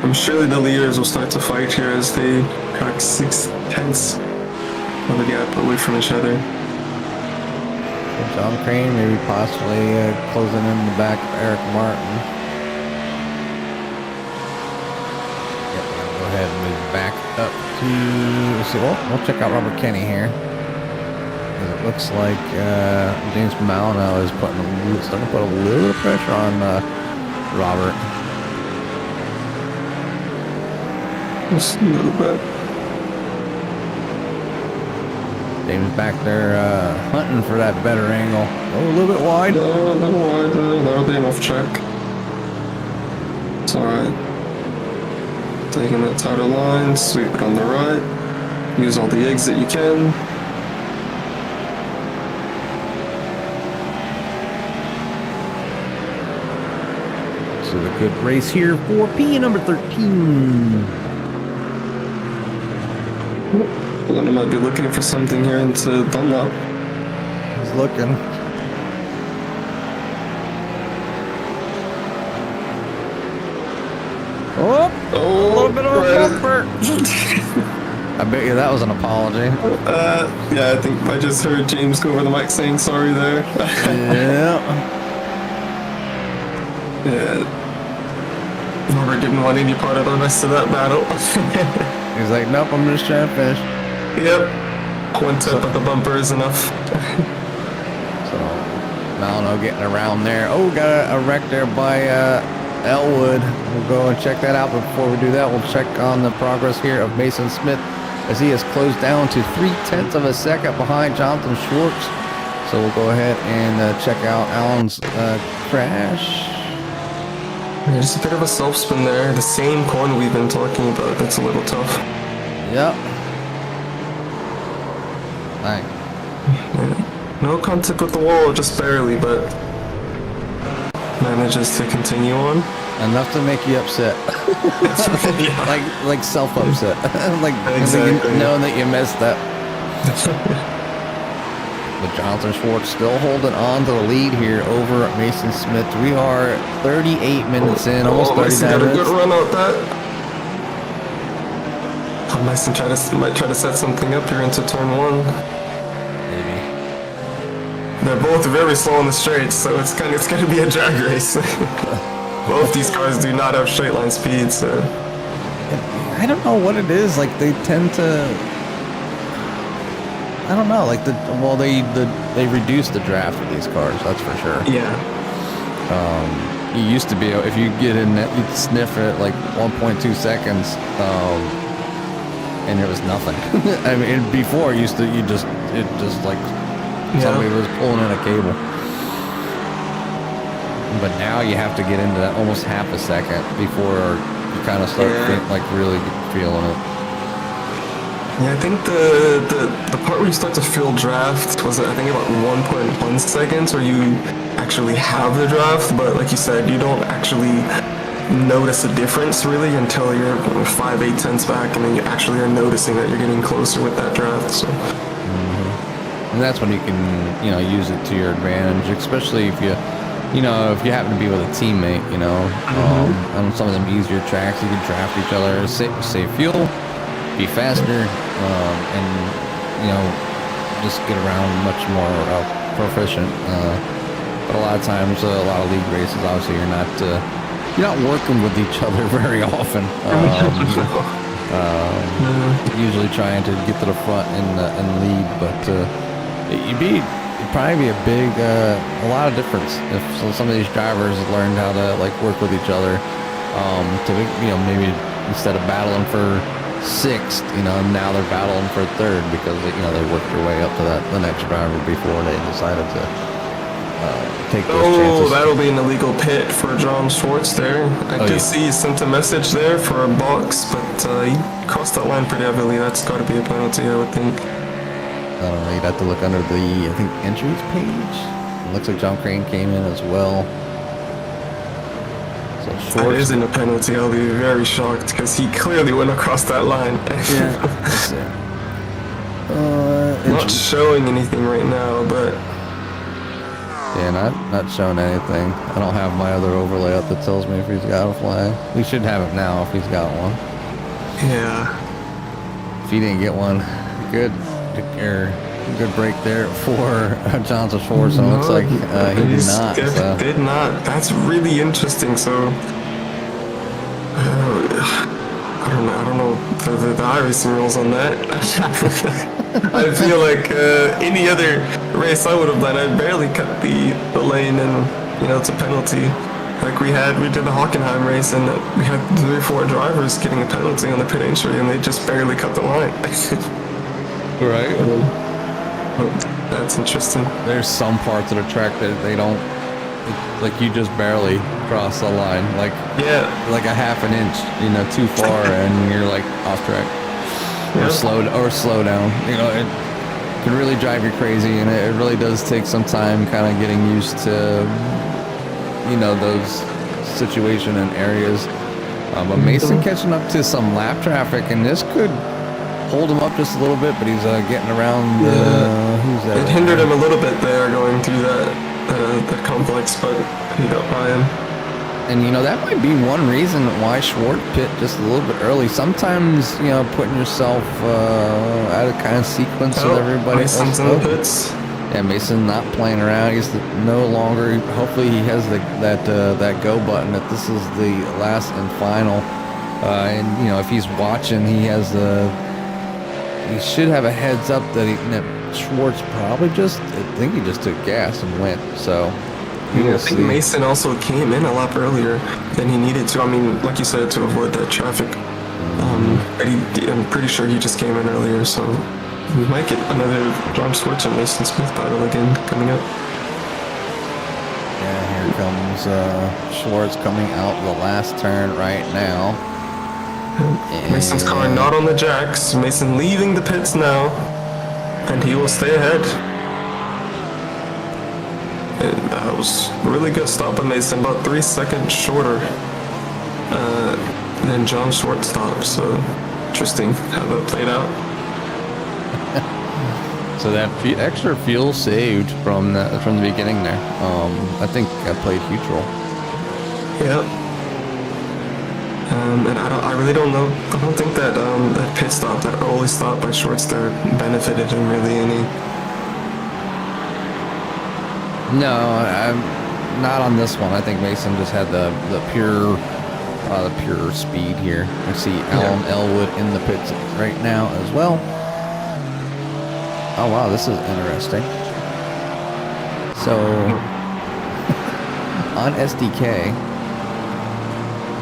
I'm sure the leaders will start to fight here as they crack 6/10 of the gap away from each other. John Crane maybe possibly closing in the back of Eric Martin. Yep, we'll go ahead and move back up to, let's see, well, we'll check out Robert Kenny here. It looks like James Malino is starting to put a little pressure on Robert. Just a little bit. James back there hunting for that better angle. Oh, a little bit wide. No, a little wide. That'll be an off track. It's alright. Taking that tighter line, sweep it on the right. Use all the exit you can. So a good race here for P number 13. Lennon might be looking for something here into Dunlop. He's looking. Oh, Oh, A little bit of a right. bumper. I bet you that was an apology. Yeah, I think I just heard James go over the mic saying sorry there. Yeah. Yeah. Norbert didn't want any part of the rest of that battle. He's like, nope, I'm just trying to finish. Yep. One tip of the bumper is enough. So, Malino getting around there. Oh, got a wreck there by Elwood. We'll go and check that out. But before we do that, we'll check on the progress here of Mason Smith as he has closed down to 0.3 of a second behind Jonathan Schwartz. So we'll go ahead and check out Alan's crash. There's a bit of a self-spin there. The same corner we've been talking about. That's a little tough. Yep. Right. Yeah. No contact with the wall, just barely, but manages to continue on. Enough to make you upset. Yeah. like self-upset. like Exactly. knowing that you messed up. But Jonathan Schwartz still holding on to the lead here over Mason Smith. We are 38 minutes in, almost 39 got a minutes. good run out that. Oh, Mason might try to set something up here into turn one. Maybe. They're both very slow on the straights, so it's gonna be a drag race. Both these cars do not have straight line speed, so I don't know what it is. Like they tend to. I don't know. Like they reduced the draft of these cars. That's for sure. yeah. You used to be able, if you get in it, you'd sniff it like 1.2 seconds, and it was nothing. I mean, before it used to, it just like somebody was pulling in a cable. But now you have to get into that almost half a second before you kind of start really feeling it. Yeah, I think the part where you start to feel draft was I think about 1.1 seconds where you actually have the draft, but like you said, you don't actually notice a difference really until you're 5, 8 tenths back, and then you actually are noticing that you're getting closer with that draft. So. And that's when you can, use it to your advantage, especially if you happen to be with a teammate, on some of them easier tracks, you can draft each other, save fuel, be faster, and just get around much more proficient. But a lot of times, a lot of league races, obviously, you're not working with each other very often. Usually trying to get to the front and lead, but it'd probably be a lot of difference if some of these drivers learned how to work with each other, to maybe instead of battling for sixth, now they're battling for third because they worked their way up to the next driver before they decided to take those chances. That'll be an illegal pit for John Schwartz there. I did see he sent a message there for a box, but he crossed that line pretty heavily. That's got to be a penalty, I would think. I don't know, you'd have to look under the, entries page. It looks like John Crane came in as well. So If Schwartz, that isn't a penalty, I'll be very shocked because he clearly went across that line. yeah, that's it. Not showing anything right now, but Yeah, not showing anything. I don't have my other overlay up that tells me if he's got a flag. We should have it now if he's got one. yeah. If he didn't get one, good break there for Jonathan Schwartz. And it looks like he did not. So. Did not. That's really interesting. So I don't know the iRacing rules on that. I feel like any other race I would have done, I'd barely cut the lane, and it's a penalty. Like we did the Hockenheim race, and we had 3 or 4 drivers getting a penalty on the pit entry, and they just barely cut the line. Right. That's interesting. There's some parts of the track that they don't, you just barely cross the line, like a half an inch, too far, and you're off track, or slow down. It can really drive you crazy, and it really does take some time, kind of getting used to, those situation and areas. But Mason catching up to some lap traffic, and this could hold him up just a little bit, but he's getting around. Who's that? It hindered him a little bit there going through that complex, but he got by him. And, that might be one reason why Schwartz pit just a little bit early. Sometimes, putting yourself out of kind of sequence with everybody else. Mason's in the pits. Yeah, Mason not playing around. He's no longer. Hopefully, he has that go button. That this is the last and final. And if he's watching, he should have a heads up that Schwartz probably I think he just took gas and went. So. I think Mason also came in a lot earlier than he needed to. I mean, like you said, to avoid that traffic. I'm pretty sure he just came in earlier, so we might get another John Schwartz and Mason Smith battle again coming up. Yeah, here comes Schwartz coming out the last turn right now. Mason's car not on the jacks. Mason leaving the pits now, and he will stay ahead. And that was a really good stop by Mason, about 3 seconds shorter than John Schwartz stopped. So interesting how that played out. So that extra fuel saved from the beginning there. I think that played a huge role. Yeah. And I really don't know. I don't think that that pit stop, that early stop by Schwartz there, benefited him really any. No, I'm not on this one. I think Mason just had the pure speed here. I see Alan Elwood in the pits right now as well. Oh wow, this is interesting. So on SDK,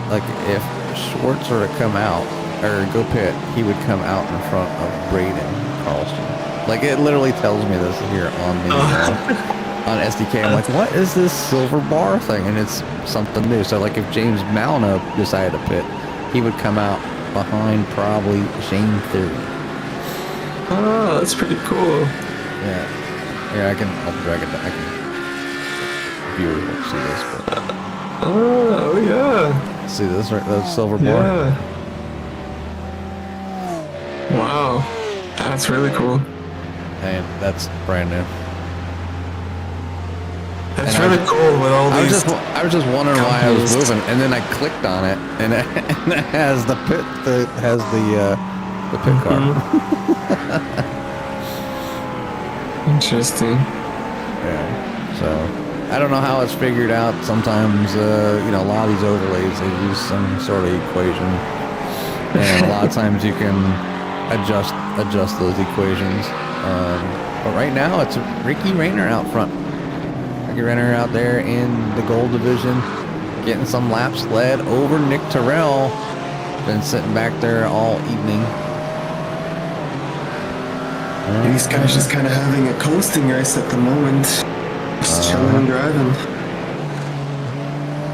like if Schwartz were to come out or go pit, he would come out in front of Braden Carlson. Like it literally tells me this here on the. On SDK, I'm like, what is this silver bar thing? And it's something new. So, like, if James Malna decided to pit, he would come out behind probably Shane Theory. Oh, that's pretty cool. Yeah, I'll drag it down. Viewers won't see this, but. Oh, yeah. See this, right? That silver bar? Yeah. Wow. That's really cool. And that's brand new. It's really cool with all these. I was just wondering why I was moving, and then I clicked on it, and it has the pit car. Interesting. Yeah. So I don't know how it's figured out. Sometimes a lot of these overlays they use some sort of equation, and a lot of times you can adjust those equations. But right now it's Ricky Rayner out front. Renner out there in the gold division, getting some laps led over Nick Terrell. Been sitting back there all evening. And these guys just kind of having a coasting race at the moment. Just chilling and driving.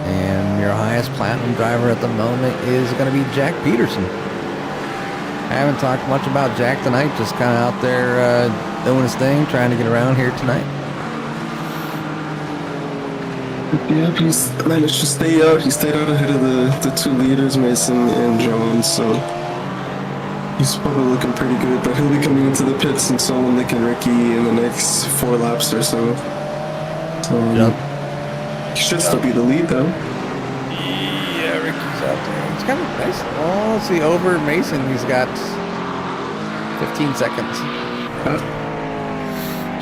And your highest platinum driver at the moment is going to be Jack Peterson. I haven't talked much about Jack tonight, just kind of out there doing his thing, trying to get around here tonight. Yeah, he's managed to stay out. He stayed out ahead of the two leaders, Mason and Jones, so he's probably looking pretty good. But he'll be coming into the pits and so will Nick and Ricky in the next 4 laps or so. So he should still be the lead, though. Yeah, Ricky's out there. It's kind of nice. Oh, let's see, over Mason, he's got 15 seconds.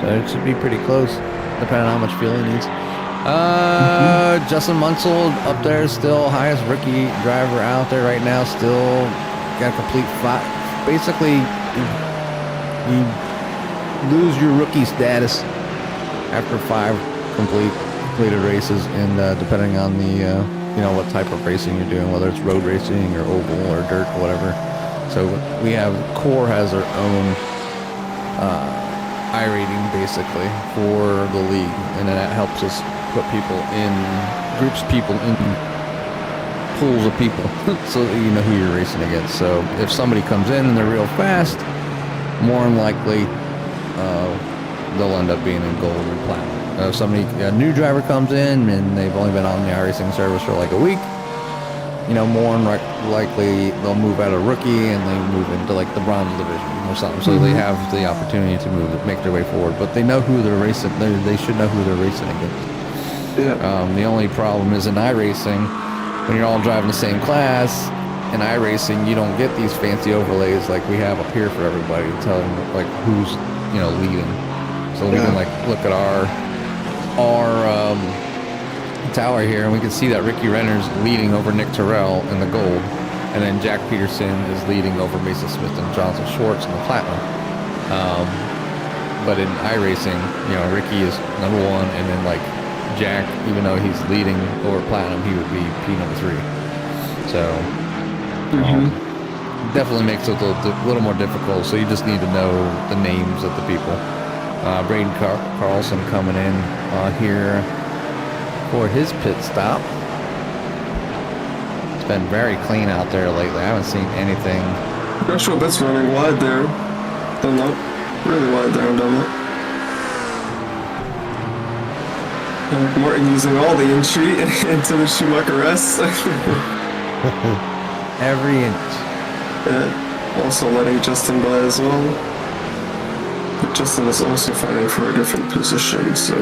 So it should be pretty close, depending on how much fuel he needs. Justin Munsell up there, still highest rookie driver out there right now. Still got a complete 5. Basically, you lose your rookie status after 5 completed races, and depending on the what type of racing you're doing, whether it's road racing or oval or dirt or whatever. So we have Core has their own I rating basically for the league, and then that helps us put people in groups, people in pools of people, so that you know who you're racing against. So if somebody comes in and they're real fast, more than likely they'll end up being in gold and platinum. A new driver comes in and they've only been on the iRacing service for like a week, more than likely they'll move out of rookie and they move into like the bronze division or something. So they have the opportunity to make their way forward, but they know who they're racing. They should know who they're racing against. Yeah. The only problem is in iRacing, when you're all driving the same class, in iRacing you don't get these fancy overlays like we have up here for everybody to tell them like who's leading. So we can like look at our tower here, and we can see that Ricky Renner's leading over Nick Terrell in the gold, and then Jack Peterson is leading over Mason Smith and Jonathan Schwartz in the platinum. But in iRacing, Ricky is number 1, and then like Jack, even though he's leading over platinum, he would be P number 3. So definitely makes it a little more difficult. So you just need to know the names of the people. Braden Carlson coming in here for his pit stop. It's been very clean out there lately. I haven't seen anything. Joshua Betts running wide there. Done up. Really wide there and done up. Martin using all the entry into the Schumacher S. Every inch. Yeah. Also letting Justin by as well. But Justin is also fighting for a different position, so...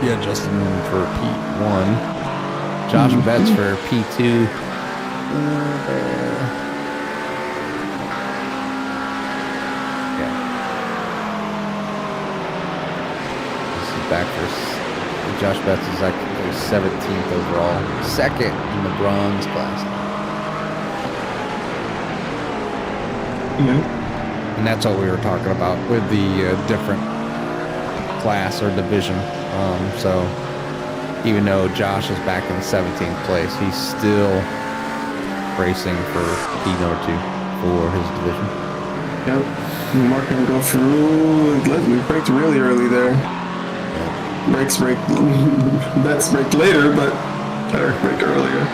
Yeah, Justin for P1. Josh Betts for P2. Back for Josh Betts is like 17th overall, second in the bronze class. And that's what we were talking about with the different class or division. So even though Josh is back in 17th place, he's still racing for P number 2 for his division. Yep. Mark can go through. We braked really early there. Bets break later, but Eric braked earlier.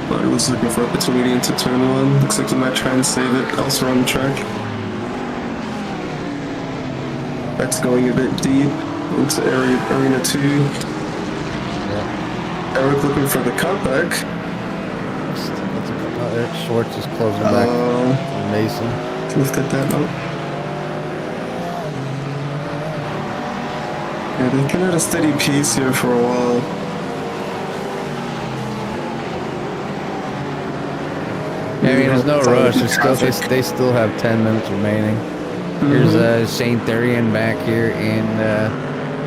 But I was looking for opportunity into turn 1. Looks like he might try and save it elsewhere on the track. That's going a bit deep into Arena 2. Yeah. Eric looking for the cutback. Schwartz is closing back. Mason. Lifted that up. Yeah, they've been at a steady pace here for a while. Yeah, I mean, there's no rush. They still have 10 minutes remaining. Here's Shane Therian back here in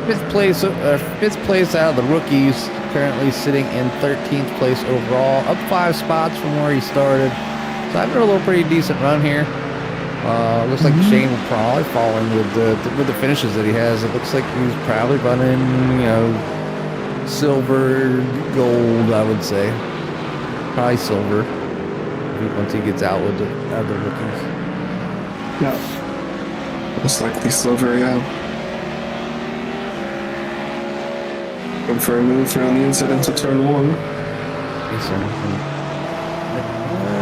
5th place. 5th place out of the rookies. Currently sitting in 13th place overall, up 5 spots from where he started. So having a little pretty decent run here. Looks like Shane will probably fall in with the finishes that he has. It looks like he's probably running, silver, gold, I would say. Probably silver once he gets out with the other rookies. Yeah. Most likely silver, yeah. Going for a move around the inside into turn 1.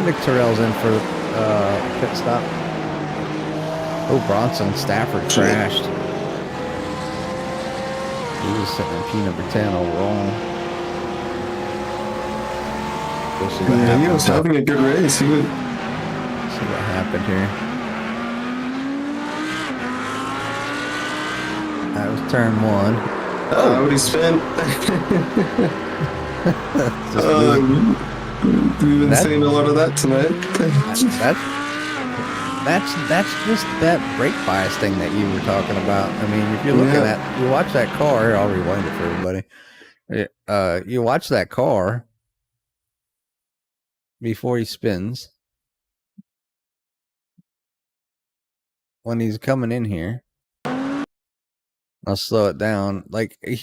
Nick Terrell's in for pit stop. Oh, Bronson Stafford crashed. He was sitting in P number 10 overall. Yeah, he was having a good race. He would see what happened here. That was turn 1. Oh, what he spent. We've been seeing a lot of that tonight. That's just that brake bias thing that you were talking about. I mean, if you're looking at, you watch that car. Here, I'll rewind it for everybody. You watch that car before he spins. When he's coming in here, I'll slow it down. Like it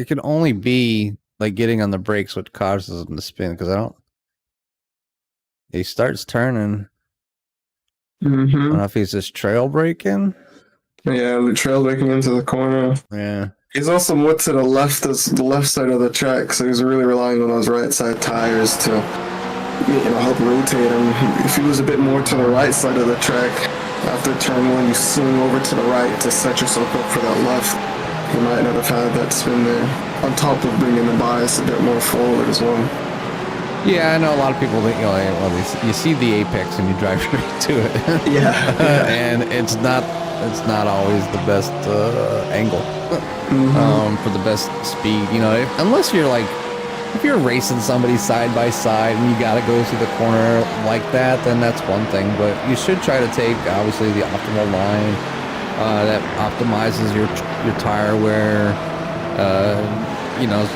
can only be like getting on the brakes which causes him to spin, because he starts turning. I don't know if he's just trail braking. Yeah, the trail braking into the corner. Yeah. He's also more to the left, the left side of the track, so he's really relying on those right side tires to, help rotate him. If he was a bit more to the right side of the track, after turn 1, you swing over to the right to set yourself up for that left. He might not have had that spin there. On top of bringing the bias a bit more forward as well. Yeah, I know a lot of people think, you see the apex and you drive straight to it. Yeah. And it's not always the best angle for the best speed. Unless you're like, if you're racing somebody side by side and you gotta go through the corner like that, then that's one thing. But you should try to take obviously the optimal line that optimizes your tire wear.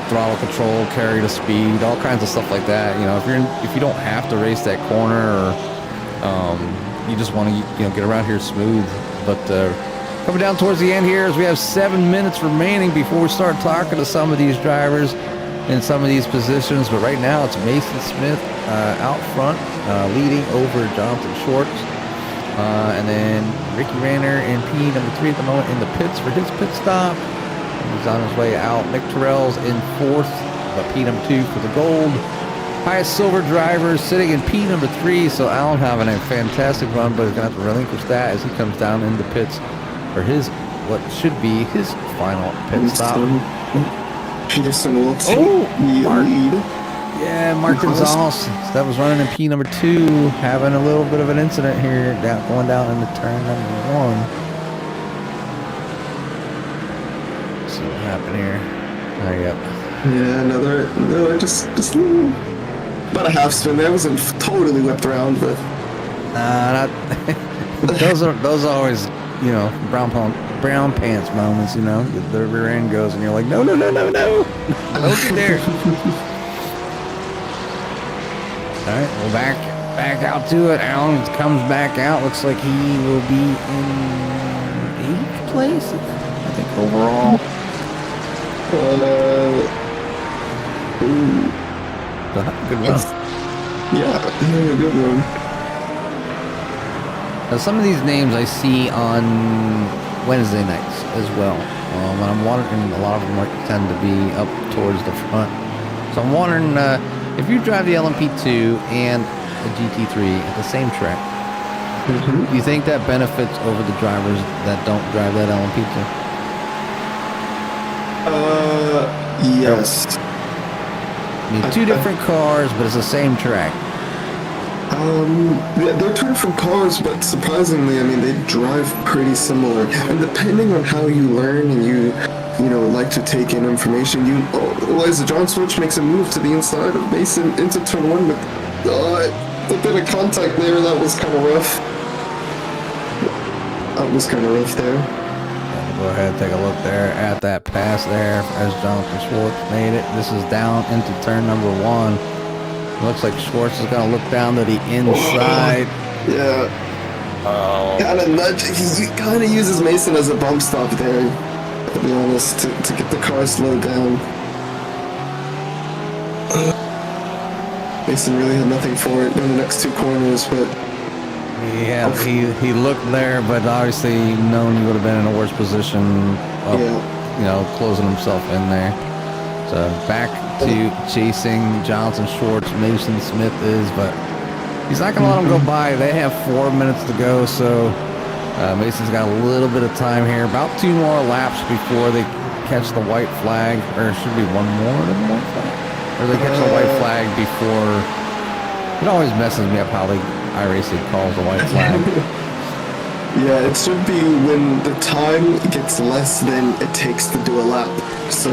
Throttle control, carry the speed, all kinds of stuff like that. If you don't have to race that corner, or you just want to get around here smooth. But coming down towards the end here, as we have 7 minutes remaining before we start talking to some of these drivers in some of these positions. But right now it's Mason Smith out front, leading over Jonathan Schwartz, and then Ricky Rayner in P number 3 at the moment in the pits for his pit stop. He's on his way out. Nick Terrell's in 4th, but P number 2 for the gold. Highest silver driver sitting in P number 3. So Alan having a fantastic run, but he's going to have to relinquish that as he comes down in the pits for what should be his final pit stop. Peterson will take the lead. Yeah, Mark Gonzalez. That was running in P number 2, having a little bit of an incident here, going down into turn number 1. See what happened here. Yep. Yeah, another just about a half spin. That wasn't totally whipped around, but not those are always brown pants moments. The rear end goes and you're like, no, don't get there. All right, well back out to it. Alan comes back out. Looks like he will be in 8th place, I think, overall. Good run. Yeah, good run. Now, some of these names I see on Wednesday nights as well. And I'm wondering, a lot of them tend to be up towards the front. So I'm wondering if you drive the LMP2 and a GT3 at the same track, do you think that benefits over the drivers that don't drive that LMP2? Yes. I mean, two different cars, but it's the same track. Yeah, they're two different cars, but surprisingly, I mean, they drive pretty similar. And depending on how you learn and you like to take in information, Eliza John Switch makes a move to the inside of Mason into turn 1 with a bit of contact there. That was kind of rough. There. Go ahead and take a look there at that pass there as Jonathan Schwartz made it. This is down into turn number 1. Looks like Schwartz is going to look down to the inside. Yeah. Kind of nudge. He kind of uses Mason as a bump stop there, to be honest, to get the car slowed down. Mason really had nothing for it in the next 2 corners, but... Yeah, he looked there, but obviously known he would have been in a worse position closing himself in there. So back to chasing Johnson Schwartz, Mason Smith is, but he's not going to let him go by. They have 4 minutes to go, so Mason's got a little bit of time here. About 2 more laps before they catch the white flag, or it should be 1 more than the white flag. Or they catch the white flag before. It always messes me up how iRacing calls the white flag. Yeah, it should be when the time gets less than it takes to do a lap. So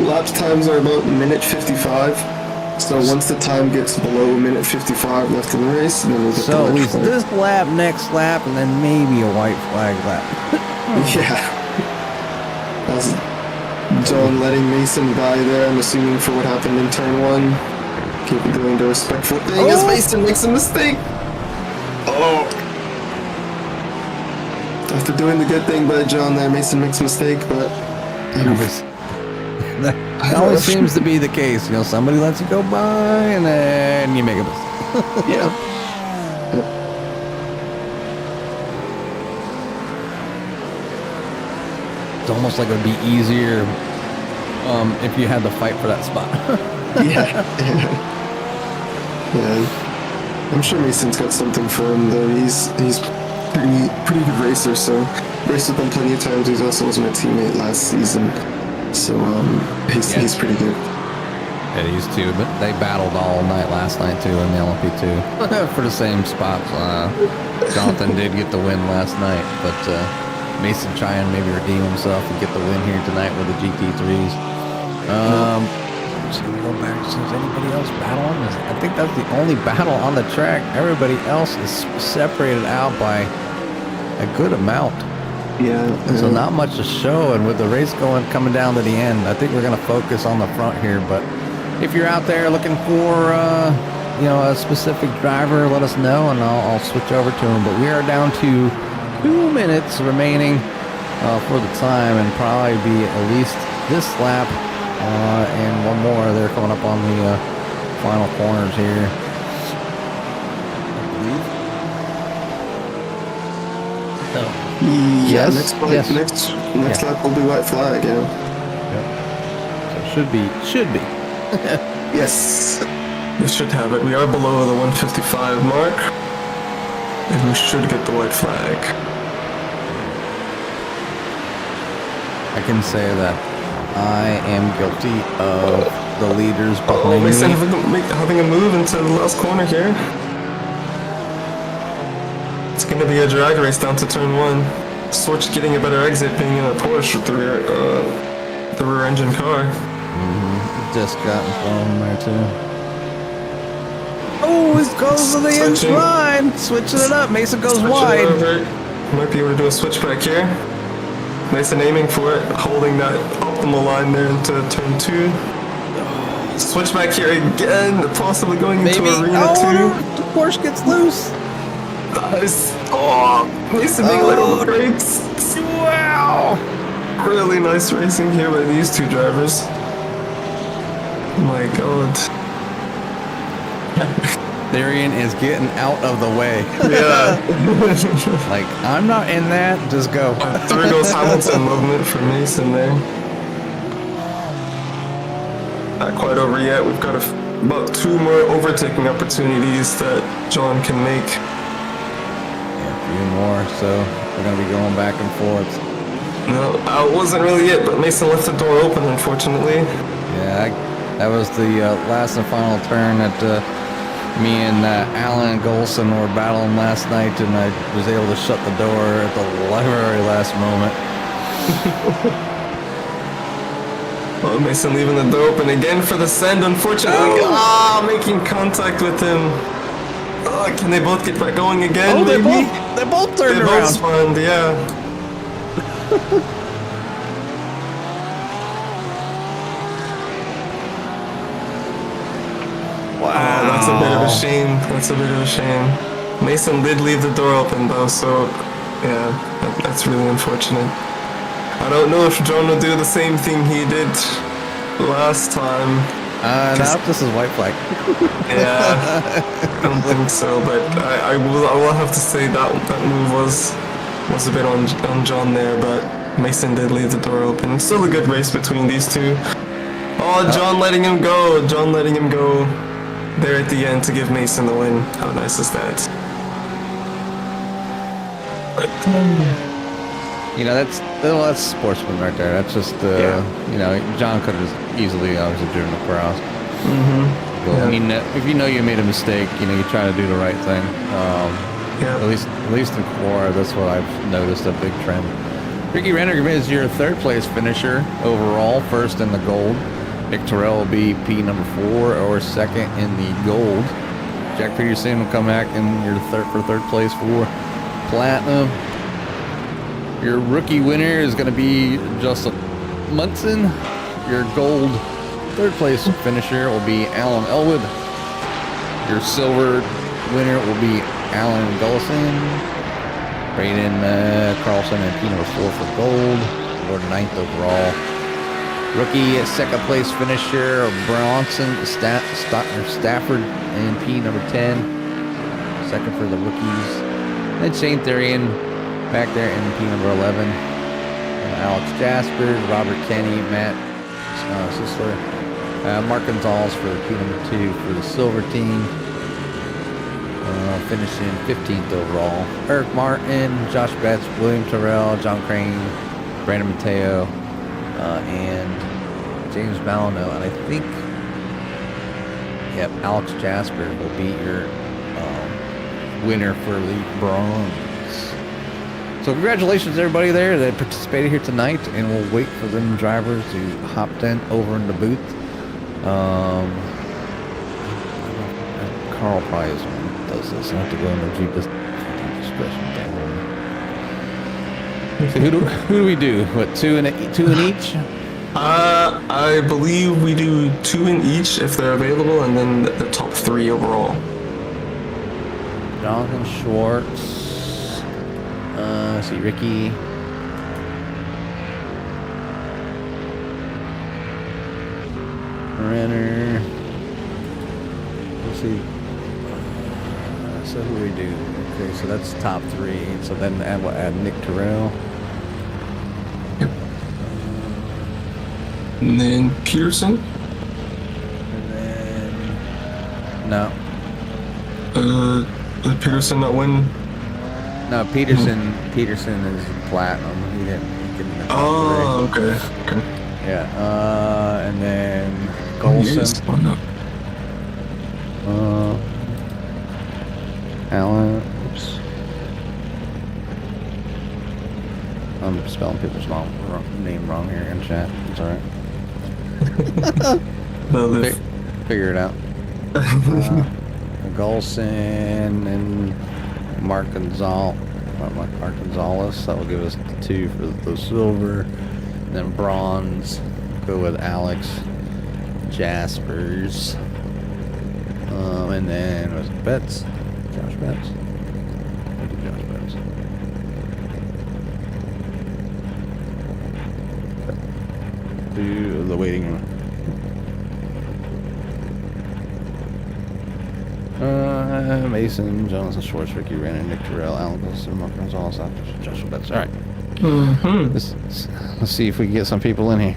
lap times are about minute 55. So once the time gets below minute 55 left in the race, then we'll get the white flag. This lap, next lap, and then maybe a white flag lap. Yeah. That's John letting Mason by there, I'm assuming, for what happened in turn 1. Keep doing the respectful thing as Mason makes a mistake. After doing the good thing by John there, Mason makes a mistake, but... That always seems to be the case. Somebody lets you go by, and then you make a mistake. Yeah. It's almost like it would be easier if you had to fight for that spot. Yeah. I'm sure Mason's got something for him, though. He's pretty good racer, so raced with him plenty of times. He also was my teammate last season, so he's pretty good. Yeah, these two, but they battled all night last night too in the LMP2 for the same spots. Jonathan did get the win last night, but Mason trying to maybe redeem himself and get the win here tonight with the GT3s. So we go back. Is anybody else battling? I think that's the only battle on the track. Everybody else is separated out by a good amount. Yeah. So not much to show, and with the race coming down to the end, I think we're going to focus on the front here. But if you're out there looking for a specific driver, let us know, and I'll switch over to him. But we are down to 2 minutes remaining for the time, and probably be at least this lap and one more. They're coming up on the final corners here. Yeah, Yes. next lap will be white flag, yeah. So should be. Yes. We should have it. We are below the 155 mark. And we should get the white flag. I can say that I am guilty of the leaders behind Mason me. having a move into the last corner here. It's gonna be a drag race down to turn 1. Switch getting a better exit being in a Porsche with the rear engine car. Just got blown there too. Oh, it goes to the Switching. inside. Switching it up. Mason goes Switch it wide. over. Might be able to do a switchback here. Mason aiming for it, holding that optimal line there into turn 2. Switchback here again, possibly going into Maybe. arena 2. No, the Porsche gets loose. Nice. Oh, Mason being little brakes. Wow. Really nice racing here by these two drivers. My God. Therian is getting out of the way. Yeah. Like, I'm not in that. Just go. There goes Hamilton movement for Mason there. Not quite over yet. We've got about 2 more overtaking opportunities that John can make. Yeah, a few more. So we're gonna be going back and forth. No, it wasn't really it, but Mason left the door open, unfortunately. Yeah, that was the last and final turn that me and Alan Golson were battling last night, and I was able to shut the door at the very last moment. Oh, Mason leaving the door open again for the send, unfortunately. Making contact with him. Oh, can they both get back going again? Oh, they maybe? both turned They around. both spawned, yeah. Wow. Oh, that's a bit of a shame. That's a bit of a shame. Mason did leave the door open though, so yeah, that's really unfortunate. I don't know if John will do the same thing he did last time. Now this is white flag. Yeah, I don't think so, but I will have to say that move was a bit on John there, but Mason did leave the door open. Still a good race between these two. Oh, John letting him go. John letting him go there at the end to give Mason the win. How nice is that? You know, that's sportsman right there. That's just you know, John could have easily obviously driven across. Well, Yeah. I mean, if you know you made a mistake, you know, you try to do the right thing. Yeah. At least in Quora, that's what I've noticed, a big trend. Ricky Renner is your 3rd place finisher overall, 1st in the gold. Nick Terrell will be P number 4 or 2nd in the gold. Jack Peterson will come back in your 3rd place for platinum. Your rookie winner is going to be Justin Munson. Your gold 3rd place finisher will be Alan Elwood. Your silver winner will be Alan Gullison. Braden Carlson and P number 4 for gold, or 9th overall. Rookie 2nd place finisher Bronson Stafford and P number 10. 2nd for the rookies. Then Shane Therian back there in P number 11. Alex Jaspers, Robert Kenny, Matt Sisler, Mark Gonzalez for P number 2 for the silver team. Finishing 15th overall. Eric Martin, Josh Betts, William Terrell, John Crane, Brandon Mateo, and James Malino. And I think Yep, Alex Jasper will be your winner for the bronze. So congratulations everybody there that participated here tonight, and we'll wait for them drivers to hop over in the booth. Carl probably is one that does this. I have to go in the discretion thing. So who do we do? What, two in each? I believe we do 2 in each if they're available, and then the top 3 overall. Jonathan Schwartz. Let's see, Ricky. Renner. Let's see. So who do we do? Okay, so that's top 3. So then add Nick Terrell. Yep. And then Peterson. And then no. Did Peterson not win? No, Peterson is platinum. He didn't get in the top 3. Okay. Yeah. And then Golson. Alan. Oops. I'm spelling people's name wrong here in chat. It's alright. Figure it out. Golson and Mark Gonzalez. That will give us 2 for the silver. And then bronze, go with Alex Jaspers. And then was it Betts? Josh Betts. What did Josh Betts? Do the waiting room. Mason, Jonathan Schwartz, Ricky Renner, Nick Terrell, Alan Wilson, Mark Gonzalez, Joshua Betts. All right. Let's see if we can get some people in here.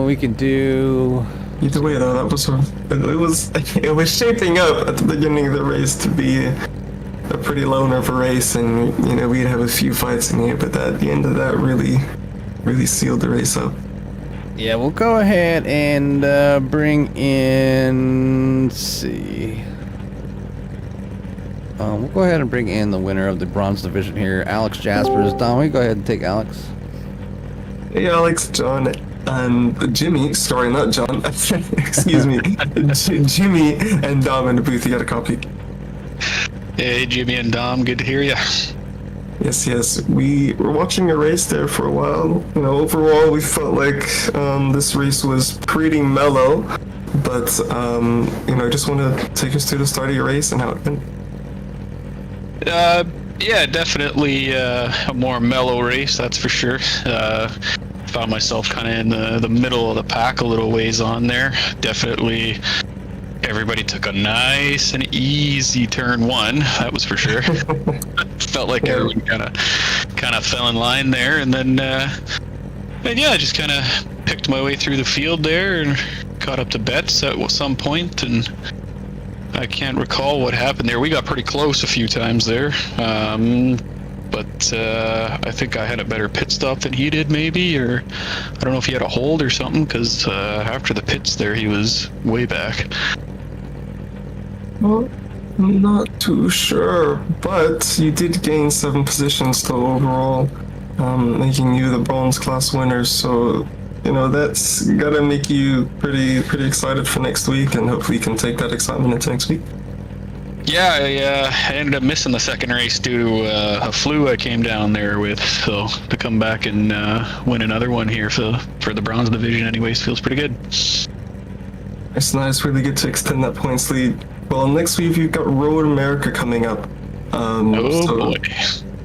We can do. Either way, though, that was it was shaping up at the beginning of the race to be a pretty loner of a race, and we'd have a few fights in here, but at the end of that really sealed the race up. Yeah, we'll go ahead and bring in. Let's see. We'll go ahead and bring in the winner of the bronze division here, Alex Jaspers. Don, we go ahead and take Alex. Hey, Alex, John, and Jimmy. Sorry, not John. Excuse me, Jimmy and Dom in the booth. You got a copy? Hey, Jimmy and Dom. Good to hear you. Yes. We were watching a race there for a while. Overall, we felt like this race was pretty mellow. But, just want to take us to the start of your race and how it went. Yeah, definitely a more mellow race, that's for sure. Found myself kind of in the middle of the pack a little ways on there. Definitely everybody took a nice and easy turn 1, that was for sure. Felt like everyone kind of fell in line there, and then I just kind of picked my way through the field there and caught up to Betts at some point, and I can't recall what happened there. We got pretty close a few times there, but I think I had a better pit stop than he did, maybe, or I don't know if he had a hold or something, because after the pits there he was way back. Well, I'm not too sure, but you did gain 7 positions though overall, making you the bronze class winner. So that's gotta make you pretty excited for next week, and hopefully you can take that excitement into next week. Yeah, I ended up missing the second race due to a flu I came down there with, so to come back and win another one here for the bronze division anyways feels pretty good. It's nice, really good to extend that points lead. Well, next week you've got Road America coming up. Boy.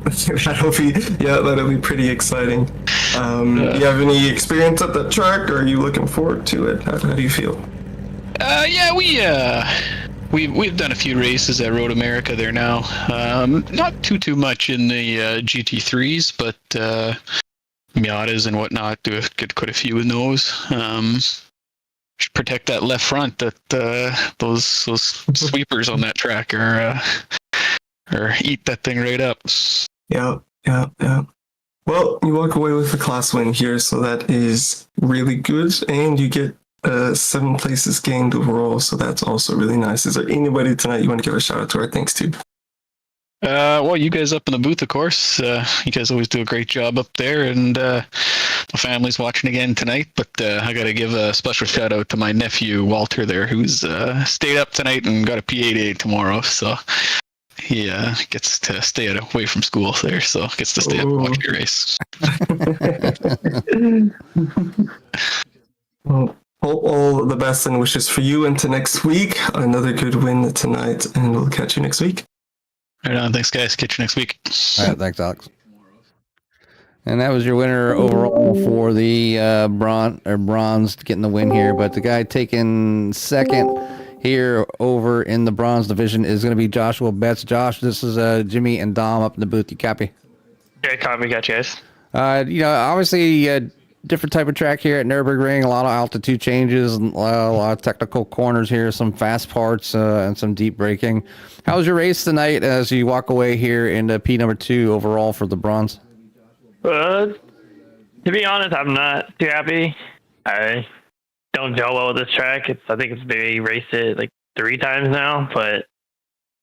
That'll be pretty exciting. Do you have any experience at that track, or are you looking forward to it? How do you feel? We've done a few races at Road America there now. Not too much in the GT3s, but Miatas and whatnot. Get quite a few in those. Should protect that left front. That those sweepers on that track or eat that thing right up. Yeah. Well, you walk away with a class win here, so that is really good, and you get 7 places gained overall, so that's also really nice. Is there anybody tonight you want to give a shout out to or thanks to? Well, you guys up in the booth, of course. You guys always do a great job up there, and my family's watching again tonight. But I got to give a special shout out to my nephew Walter there, who's stayed up tonight and got a PA day tomorrow. So he gets to stay away from school there, so gets to stay up and watch your race. Well, all the best and wishes for you into next week. Another good win tonight, and we'll catch you next week. Right on. Thanks, guys. Catch you next week. All right, thanks, Alex. And that was your winner overall for the bronze getting the win here. But the guy taking second here over in the bronze division is going to be Joshua Betts. Josh, this is Jimmy and Dom up in the booth. You copy? Yeah, copy. Got you guys. Obviously, different type of track here at Nurburgring. A lot of altitude changes, and a lot of technical corners here, some fast parts, and some deep braking. How was your race tonight as you walk away here in P number 2 overall for the bronze? To be honest, I'm not too happy. I don't gel well with this track. I think it's maybe raced it like 3 times now, but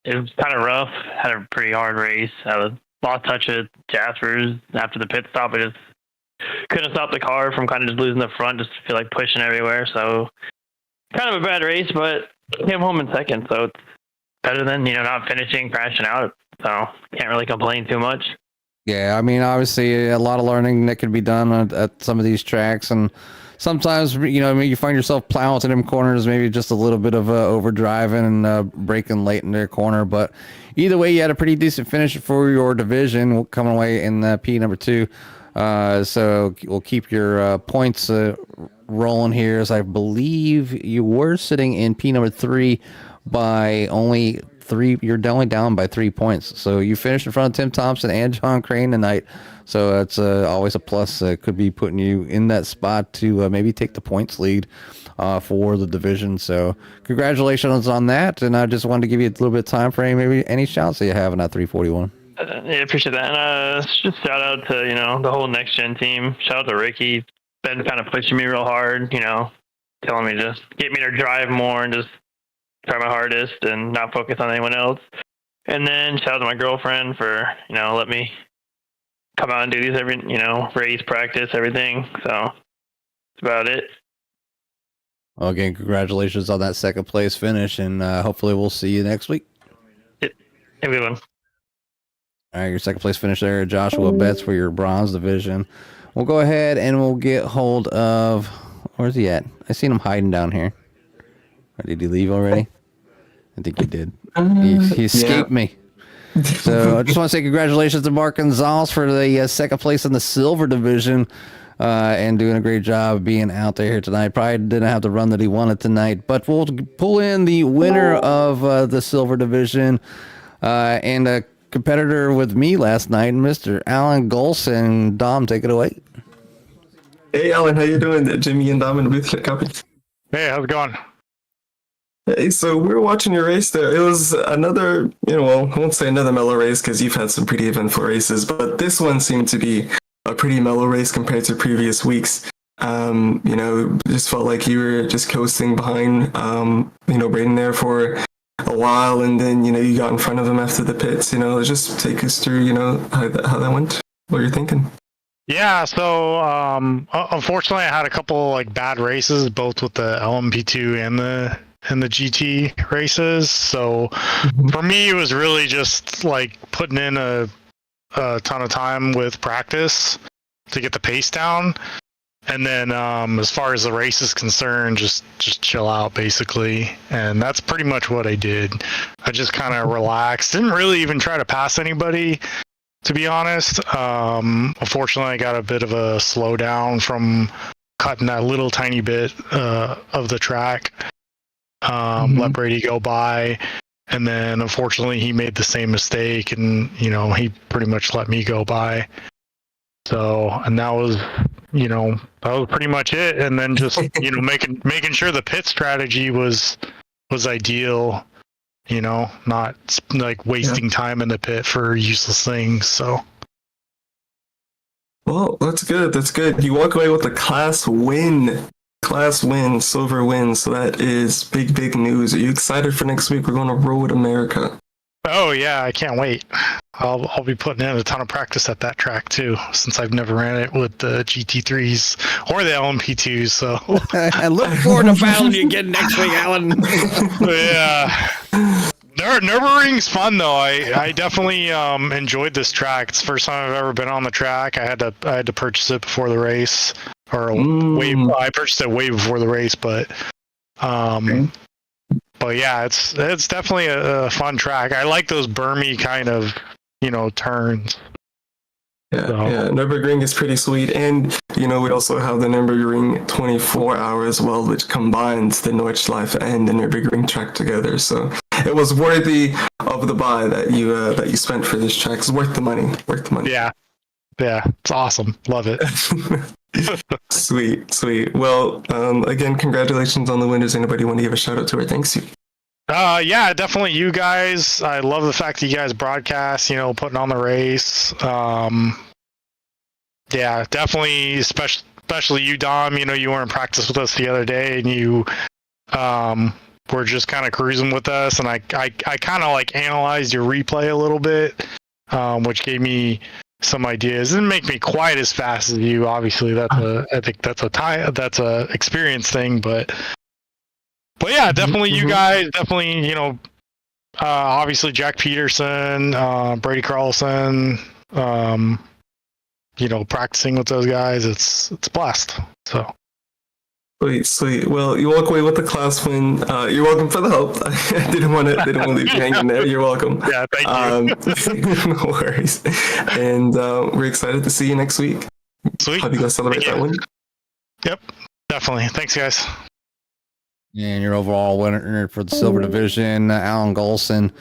it was kind of rough. Had a pretty hard race. I lost touch with Jaspers after the pit stop. I just couldn't stop the car from kind of just losing the front, just feel like pushing everywhere. So kind of a bad race, but came home in second. So it's better than, not finishing, crashing out. So can't really complain too much. Yeah, I mean, obviously a lot of learning that can be done at some of these tracks, and sometimes, you find yourself plowing to them corners, maybe just a little bit of overdriving and braking late in their corner. But either way, you had a pretty decent finish for your division coming away in P number 2. So we'll keep your points rolling here, as I believe you were sitting in P number 3 by only 3. You're only down by 3 points. So you finished in front of Tim Thompson and John Crane tonight. So that's always a plus. Could be putting you in that spot to maybe take the points lead for the division. So congratulations on that. And I just wanted to give you a little bit of time frame, maybe any shouts that you have in that 341. Yeah, appreciate that. And just shout out to, the whole next gen team. Shout out to Ricky. Been kind of pushing me real hard, telling me just get me to drive more and just try my hardest and not focus on anyone else. And then shout out to my girlfriend for, let me come out and do these every, race, practice, everything. So that's about it. Well, again, congratulations on that second place finish, and hopefully we'll see you next week. Have a good one. All right, your second place finish there, Joshua Betts, for your bronze division. We'll go ahead and we'll get hold of, where's he at? I seen him hiding down here. Or did he leave already? I think he did. He escaped me. So I just want to say congratulations to Mark Gonzalez for the second place in the silver division, and doing a great job being out there here tonight. Probably didn't have the run that he wanted tonight, but we'll pull in the winner of the silver division, and a competitor with me last night, Mr. Alan Golson. Dom, take it away. Hey, Alan, how you doing? Jimmy and Dom in the booth. Copy. Hey, how's it going? Hey, so we were watching your race there. It was another, I won't say another mellow race because you've had some pretty eventful races, but this one seemed to be a pretty mellow race compared to previous weeks. Just felt like you were just coasting behind, Braden there for a while, and then, you got in front of him after the pits. Just take us through, how that went, what you're thinking. Yeah, so unfortunately I had a couple bad races, both with the LMP2 and the GT races. So for me, it was really just putting in a ton of time with practice to get the pace down. And then as far as the race is concerned, just chill out basically. And that's pretty much what I did. I just kind of relaxed. Didn't really even try to pass anybody, to be honest. Unfortunately, I got a bit of a slowdown from cutting that little tiny bit of the track. Let Brady go by. And then unfortunately he made the same mistake, and he pretty much let me go by. So, and that was pretty much it. And then just, making sure the pit strategy was ideal, not wasting time in the pit for useless things. So. Well, that's good. That's good. You walk away with a class win. Class win, silver win. So that is big news. Are you excited for next week? We're going to Road America. Oh yeah, I can't wait. I'll be putting in a ton of practice at that track too, since I've never ran it with the GT3s or the LMP2s. So I look forward to battling you again next week, Alan. yeah. Nurburgring's fun though. I definitely enjoyed this track. It's the first time I've ever been on the track. I had to purchase it before the race, or I purchased it way before the race, but but yeah, it's definitely a fun track. I like those bermy kind of turns. Yeah, Nurburgring is pretty sweet, and we also have the Nurburgring 24 hour as well, which combines the Nordschleife and the Nurburgring track together. So it was worthy of the buy that you spent for this track. It's worth the money. Yeah, it's awesome. Love it. Sweet. Well, again, congratulations on the winners. Anybody want to give a shout out to or thanks you? Yeah, definitely you guys. I love the fact that you guys broadcast, putting on the race. Yeah, definitely, especially you, Dom. You were in practice with us the other day, and you were just kind of cruising with us, and I kind of like analyzed your replay a little bit, which gave me some ideas. It didn't make me quite as fast as you. Obviously, I think that's a experience thing, but yeah, definitely you guys, definitely, obviously Jack Peterson, Brady Carlson, practicing with those guys, it's a blast. So Sweet. Well, you walk away with the class win. You're welcome for the help. I didn't want to leave you hanging there. You're welcome. Yeah, thank you. No worries. And we're excited to see you next week. Sweet. How do you guys celebrate that win? Yep, definitely. Thanks, guys. And your overall winner for the silver division, Alan Golson.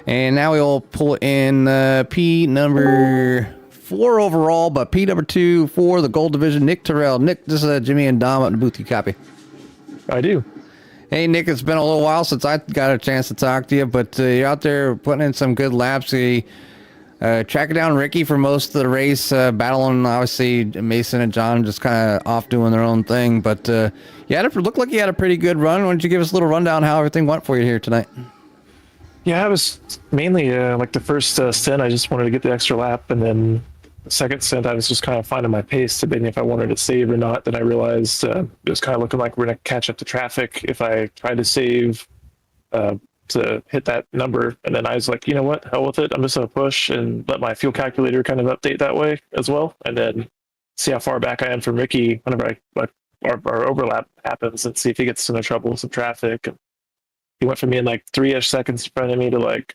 And now we'll pull in P number 4 overall, but P number 2 for the gold division, Nick Terrell. Nick, this is Jimmy and Dom at the booth. You copy? I do. Hey, Nick, it's been a little while since I got a chance to talk to you, but you're out there putting in some good laps. Tracking down Ricky for most of the race, battling, obviously, Mason and John just kind of off doing their own thing, but looked like you had a pretty good run. Why don't you give us a little rundown how everything went for you here tonight? Yeah, I was mainly like the first stint, I just wanted to get the extra lap, and then the second stint, I was just kind of finding my pace, debating if I wanted to save or not. Then I realized it was kind of looking like we're going to catch up to traffic if I tried to save to hit that number. And then I was like, you know what, hell with it. I'm just going to push and let my fuel calculator kind of update that way as well. And then see how far back I am from Ricky whenever our overlap happens, and see if he gets into trouble with some traffic. And he went from being like 3-ish seconds in front of me to like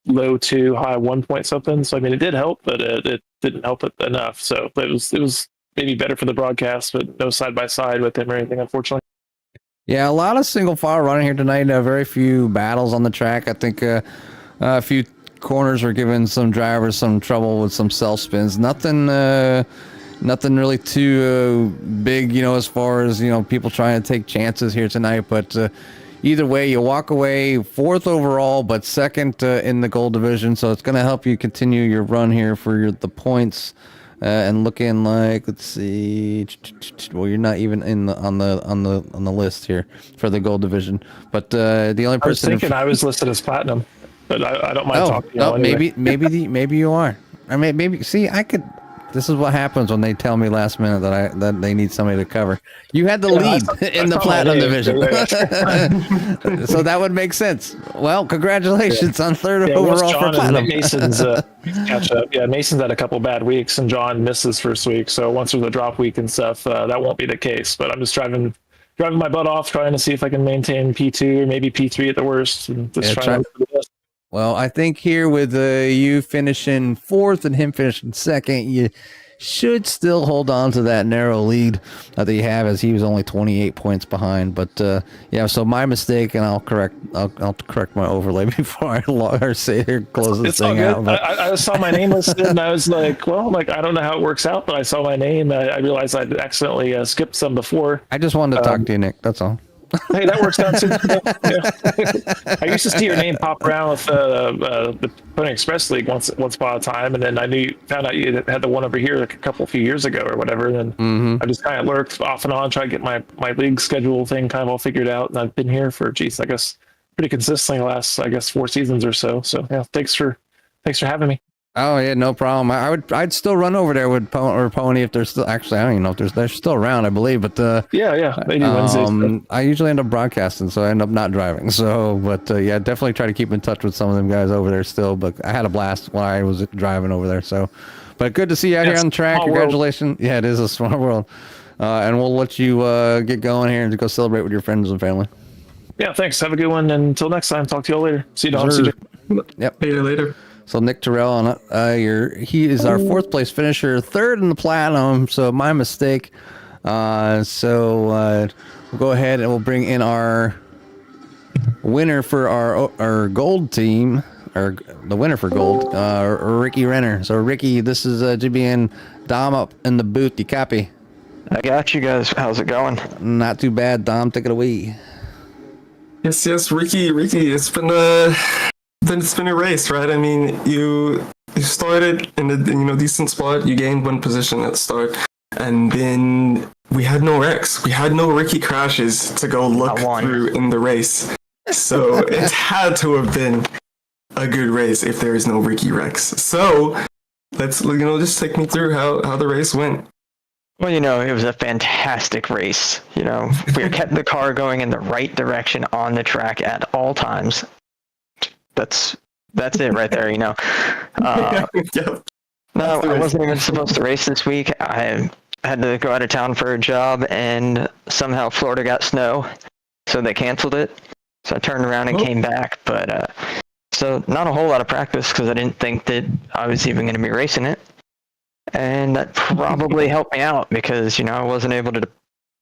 low 2, high 1 point something. So I mean, it did help, but it didn't help it enough. So it was maybe better for the broadcast, but no side by side with him or anything, unfortunately. Yeah, a lot of single file running here tonight. Very few battles on the track. I think a few corners were giving some drivers some trouble with some self spins. Nothing really too big, as far as people trying to take chances here tonight. But either way, you walk away 4th overall, but 2nd in the gold division. So it's going to help you continue your run here for the points. And looking like, let's see, well, you're not even on the list here for the gold division. But the only person I was thinking I was listed as platinum, but I don't mind talking. No, anyway. maybe you are. I mean, maybe. See, I could. This is what happens when they tell me last minute that they need somebody to cover. You had the lead in the platinum division, so that would make sense. Well, congratulations on 3rd overall for platinum. Mason's catch up. Yeah, Mason's had a couple bad weeks, and John missed his first week. So once there's a drop week and stuff, that won't be the case. But I'm just driving my butt off, trying to see if I can maintain P2 or maybe P3 at the worst, and just trying to look for the best. Well, I think here with you finishing 4th and him finishing 2nd, you should still hold on to that narrow lead that you have, as he was only 28 points behind. But yeah, so my mistake, and I'll correct my overlay before I say here close this thing out. But I saw my name listed, and I was like, well, I don't know how it works out, but I saw my name. I realized I'd accidentally skipped some before. I just wanted to talk to you, Nick. That's all. Hey, that works out too. Yeah. I used to see your name pop around with the Pony Express League once upon a time, and then found out you had the one over here like a few years ago or whatever. And then I just kind of lurked off and on, trying to get my league schedule thing kind of all figured out. And I've been here for, geez, I guess pretty consistently the last 4 seasons or so. So yeah, thanks for having me. Oh yeah, no problem. I'd still run over there with Pony if they're still, actually I don't even know if they're still around, I believe, but Yeah, they do Wednesdays. So. I usually end up broadcasting, so I end up not driving. So, but yeah, definitely try to keep in touch with some of them guys over there still. But I had a blast while I was driving over there. So, but good to see you out here on the track. Congratulations! Yeah, it is a small world, and we'll let you get going here and go celebrate with your friends and family. Yeah, thanks. Have a good one. And until next time, talk to you all later. See you, Don. Sure. Yep. See you later. So Nick Terrell, he is our 4th place finisher, 3rd in the platinum. So my mistake. So we'll go ahead and we'll bring in our winner for our gold team, or the winner for gold, Ricky Renner. So Ricky, this is Jimmy and Dom up in the booth. You copy? I got you guys. How's it going? Not too bad, Dom. Take it away. Yes, Ricky. It's been a race, right? I mean, you started in a decent spot. You gained 1 position at the start, and then we had no wrecks. We had no Ricky crashes to go look through in the race. So it had to have been a good race if there is no Ricky wrecks. So let's just take me through how the race went. Well, it was a fantastic race. We kept the car going in the right direction on the track at all times. That's it right there, Yep. No, I wasn't even supposed to race this week. I had to go out of town for a job, and somehow Florida got snow, so they canceled it. So I turned around and came back, but so not a whole lot of practice because I didn't think that I was even going to be racing it. And that probably helped me out because, I wasn't able to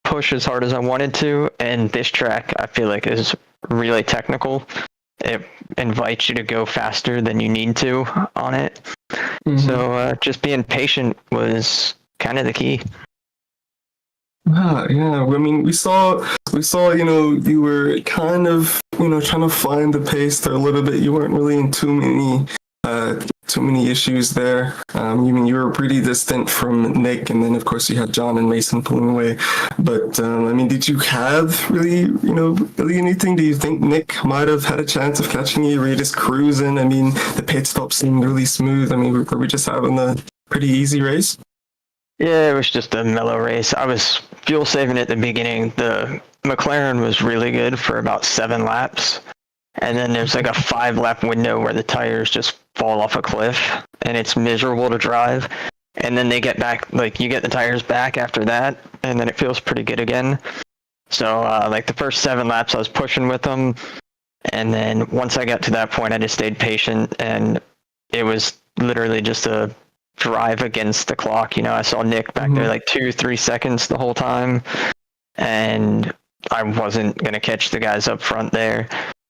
push as hard as I wanted to, and this track I feel like is really technical. It invites you to go faster than you need to on it. Mm-hmm. So just being patient was kind of the key. Yeah. I mean, we saw, you were kind of, trying to find the pace there a little bit. You weren't really in too many issues there. You were pretty distant from Nick, and then of course you had John and Mason pulling away. But I mean, did you have really anything? Do you think Nick might have had a chance of catching you? Were you just cruising? I mean, the pit stop seemed really smooth. I mean, were we just having a pretty easy race? Yeah, it was just a mellow race. I was fuel saving at the beginning. The McLaren was really good for about 7 laps. And then there's like a 5-lap window where the tires just fall off a cliff and it's miserable to drive. And then they get back, you get the tires back after that, and then it feels pretty good again. So the first 7 laps I was pushing with them. And then once I got to that point, I just stayed patient, and it was literally just a drive against the clock. I saw Nick back there 2-3 seconds the whole time, and I wasn't going to catch the guys up front there.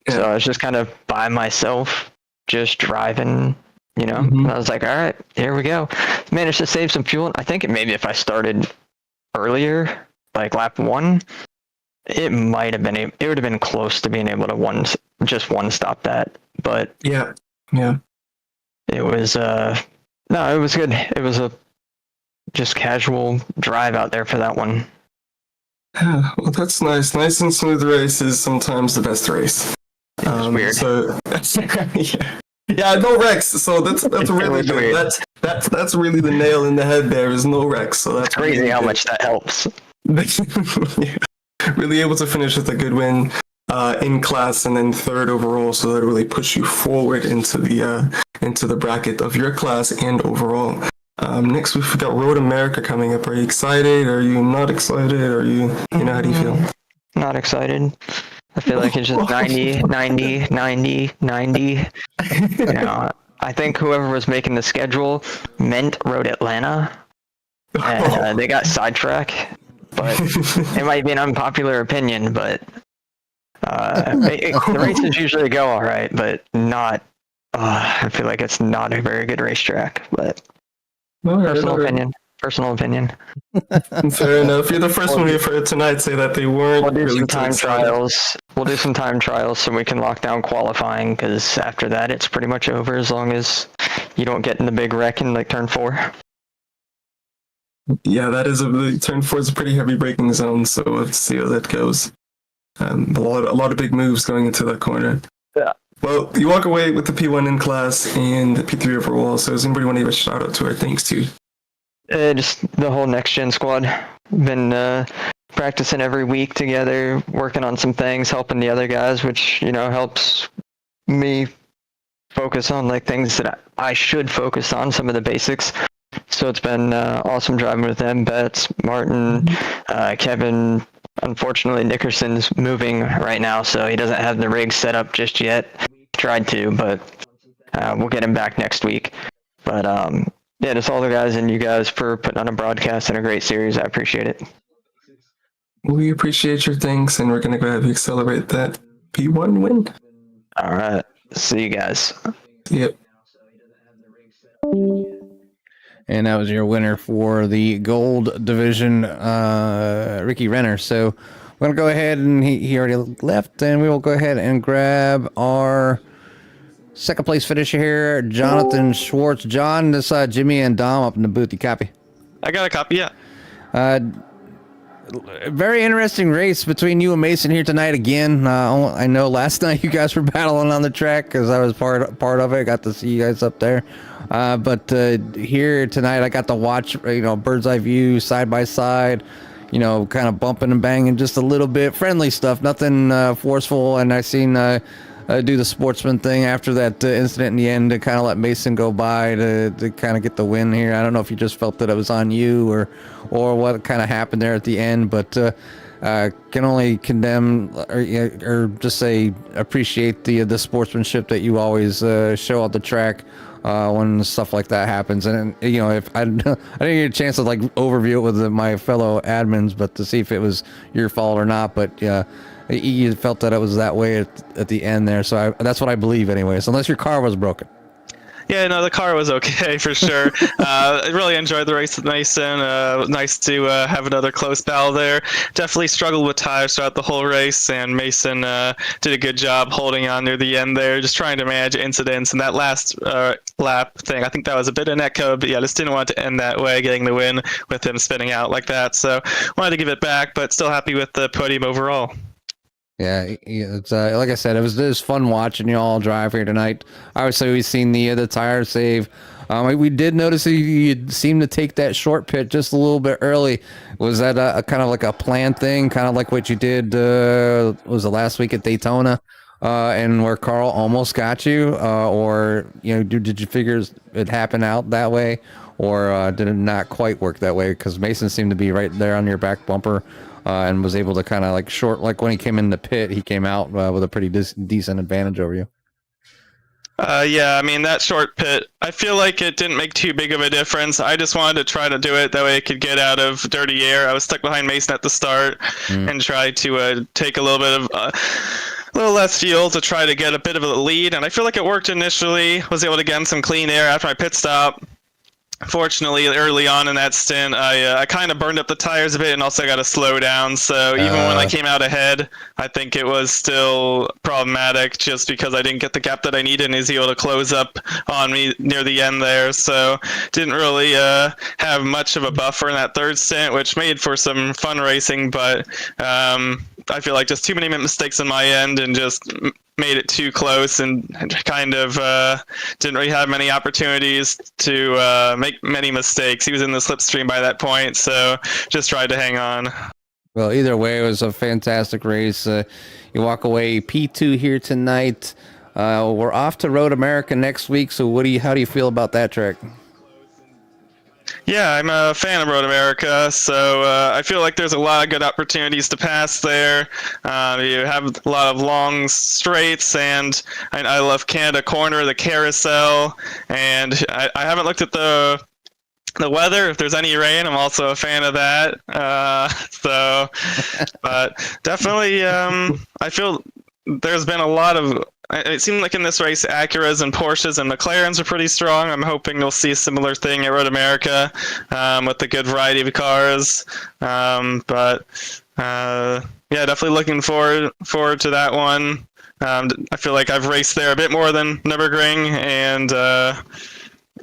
So I was just kind of by myself, just driving, And I was like, all right, here we go. Managed to save some fuel. I think maybe if I started earlier, like lap 1, it would have been close to being able to just one stop that. But yeah, it was, no, it was good. It was a just casual drive out there for that one. Well, that's nice. Nice and smooth race is sometimes the best race. Weird. So, yeah, no wrecks. So that's really good. That's really the nail in the head. There is no wrecks. So that's crazy really how good. much that helps. Yeah. Really able to finish with a good win in class, and then 3rd overall. So that really pushed you forward into the bracket of your class and overall. Next we've got Road America coming up. Are you excited? Are you not excited? Are you how do you feel? Not excited. I feel like it's just 90, 90, 90, 90. I think whoever was making the schedule meant Road Atlanta, and they got sidetracked. But it might be an unpopular opinion, but the races usually go all right, but not. I feel like it's not a very good racetrack, but personal opinion. Personal opinion. Fair enough. You're the first one we've heard tonight say that they weren't We'll do really some too time excited. trials. We'll do some time trials so we can lock down qualifying, because after that it's pretty much over as long as you don't get in the big wreck in like turn 4. Yeah, that is turn 4 is a pretty heavy braking zone, so let's see how that goes. A lot of big moves going into that corner. Yeah. Well, you walk away with the P1 in class and the P3 overall. So does anybody want to give a shout out to our thanks to? Just the whole next gen squad. Been practicing every week together, working on some things, helping the other guys, which helps me focus on like things that I should focus on, some of the basics. So it's been awesome driving with them. Betts, Martin, Kevin. Unfortunately, Nickerson's moving right now, so he doesn't have the rig set up just yet. Tried to, but we'll get him back next week. But yeah, just all the guys and you guys for putting on a broadcast and a great series. I appreciate it. We appreciate your thanks, and we're going to go ahead and accelerate that P1 win. All right. See you guys. Yep. And that was your winner for the gold division, Ricky Renner. So we're going to go ahead, and he already left, and we will go ahead and grab our second place finisher here, Jonathan Schwartz. John, this Jimmy and Dom up in the booth. You copy? I got a copy, yeah. Very interesting race between you and Mason here tonight again. I know last night you guys were battling on the track because I was part of it. I got to see you guys up there. But here tonight I got to watch, bird's eye view, side by side, kind of bumping and banging just a little bit. Friendly stuff, nothing forceful. And I seen do the sportsman thing after that incident in the end to kind of let Mason go by to kind of get the win here. I don't know if you just felt that it was on you or what kind of happened there at the end, but can only condemn or just say appreciate the sportsmanship that you always show on the track when stuff like that happens. And if I didn't get a chance to like overview it with my fellow admins, but to see if it was your fault or not, but you felt that it was that way at the end there. So that's what I believe anyways, unless your car was broken. Yeah, no, the car was okay for sure. I really enjoyed the race with Mason. Nice to have another close battle there. Definitely struggled with tires throughout the whole race, and Mason did a good job holding on near the end there, just trying to manage incidents. And that last lap thing, I think that was a bit of an echo, but yeah, just didn't want it to end that way, getting the win with him spinning out like that. So wanted to give it back, but still happy with the podium overall. Yeah, it's like I said, it was fun watching you all drive here tonight. Obviously, we've seen the tire save. We did notice that you seemed to take that short pit just a little bit early. Was that a kind of like a planned thing, kind of like what you did? Was it last week at Daytona, and where Carl almost got you, or did you figure it happened out that way, or did it not quite work that way? Because Mason seemed to be right there on your back bumper. And was able to kind of like when he came in the pit, he came out with a pretty decent advantage over you. Yeah, I mean, that short pit, I feel like it didn't make too big of a difference. I just wanted to try to do it that way I could get out of dirty air. I was stuck behind Mason at the start and tried to take a little bit of a little less fuel to try to get a bit of a lead. And I feel like it worked initially. Was able to get in some clean air after my pit stop. Fortunately, early on in that stint, I kind of burned up the tires a bit and also got to slow down. So even when I came out ahead, I think it was still problematic just because I didn't get the gap that I needed and was able to close up on me near the end there. So didn't really have much of a buffer in that third stint, which made for some fun racing. But I feel like just too many mistakes on my end and just made it too close and kind of didn't really have many opportunities to make many mistakes. He was in the slipstream by that point, so just tried to hang on. Well, either way, it was a fantastic race. You walk away P2 here tonight. We're off to Road America next week, so how do you feel about that track? Yeah, I'm a fan of Road America, so I feel like there's a lot of good opportunities to pass there. You have a lot of long straights, and I love Canada Corner, the carousel, and I haven't looked at the weather. If there's any rain, I'm also a fan of that. But definitely, I feel there's been a lot of it seemed like in this race, Acuras and Porsches and McLarens are pretty strong. I'm hoping you'll see a similar thing at Road America with a good variety of cars. Yeah, definitely looking forward to that one. I feel like I've raced there a bit more than Nurburgring, and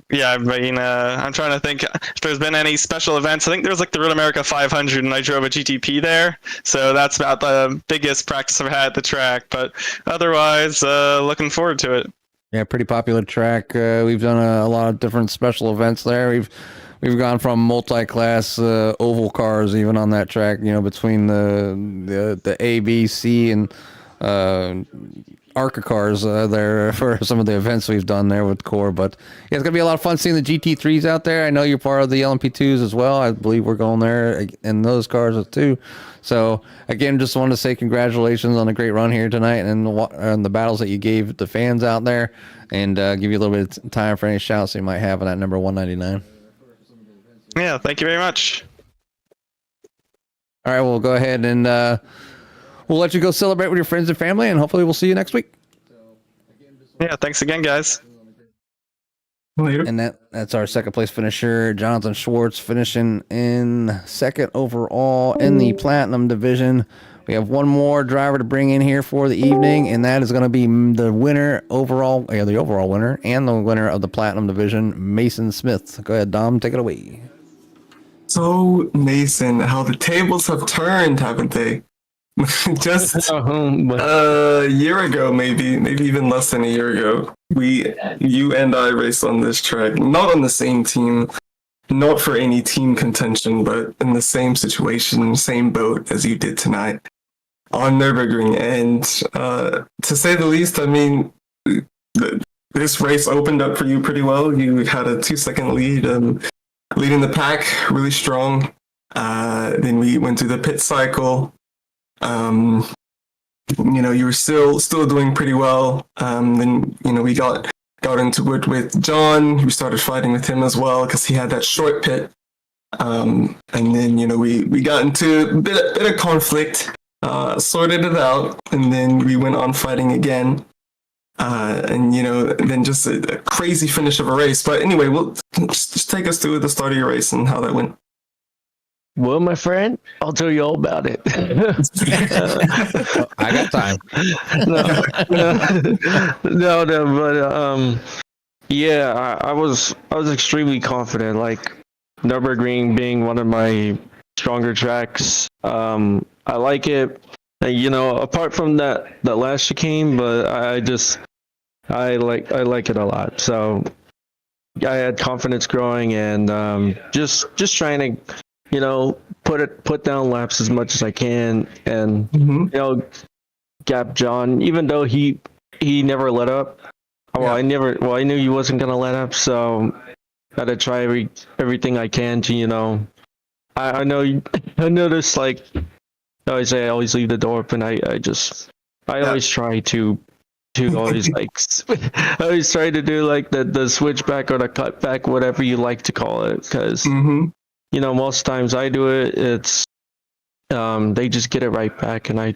yeah, I mean, I'm trying to think if there's been any special events. I think there was like the Road America 500, and I drove a GTP there, so that's about the biggest practice I've had at the track. But otherwise, looking forward to it. Yeah, pretty popular track. We've done a lot of different special events there. We've gone from multi-class oval cars even on that track. You know, between the A, B, C, and ARCA cars there for some of the events we've done there with Core. But yeah, it's gonna be a lot of fun seeing the GT3s out there. I know you're part of the LMP2s as well. I believe we're going there in those cars too. So again, just want to say congratulations on a great run here tonight and the battles that you gave the fans out there, and give you a little bit of time for any shouts you might have on that number 199. Yeah, thank you very much. All right, we'll go ahead and we'll let you go celebrate with your friends and family, and hopefully we'll see you next week. Yeah, thanks again, guys. Later. And that's our second place finisher, Jonathan Schwartz, finishing in second overall in the Platinum division. We have one more driver to bring in here for the evening, and that is going to be the winner overall, the overall winner, and the winner of the Platinum division, Mason Smith. Go ahead, Dom, take it away. So, Mason, how the tables have turned, haven't they? Just a year ago, maybe even less than a year ago, you and I raced on this track, not on the same team, not for any team contention, but in the same situation, same boat as you did tonight on Nurburgring. And to say the least, I mean, this race opened up for you pretty well. You had a 2-second lead, leading the pack really strong. Then we went through the pit cycle. You were still doing pretty well. Then we got into it with John. We started fighting with him as well because he had that short pit. And then we got into a bit of conflict, sorted it out, and then we went on fighting again. And then just a crazy finish of a race. But anyway, we'll just take us through the start of your race and how that went. Well, my friend, I'll tell you all about it. I got time. Yeah, I was extremely confident. Like Nurburgring being one of my stronger tracks, I like it. Apart from that last chicane, but I like it a lot. So I had confidence growing, and just trying to put down laps as much as I can, and gap John, even though he never let up. Well, yeah. I knew he wasn't gonna let up, so I had to try everything I can to I noticed, like I always leave the door open. I always try to always I always try to do like the switchback or the cutback, whatever you like to call it, because most times I do it, it's they just get it right back, and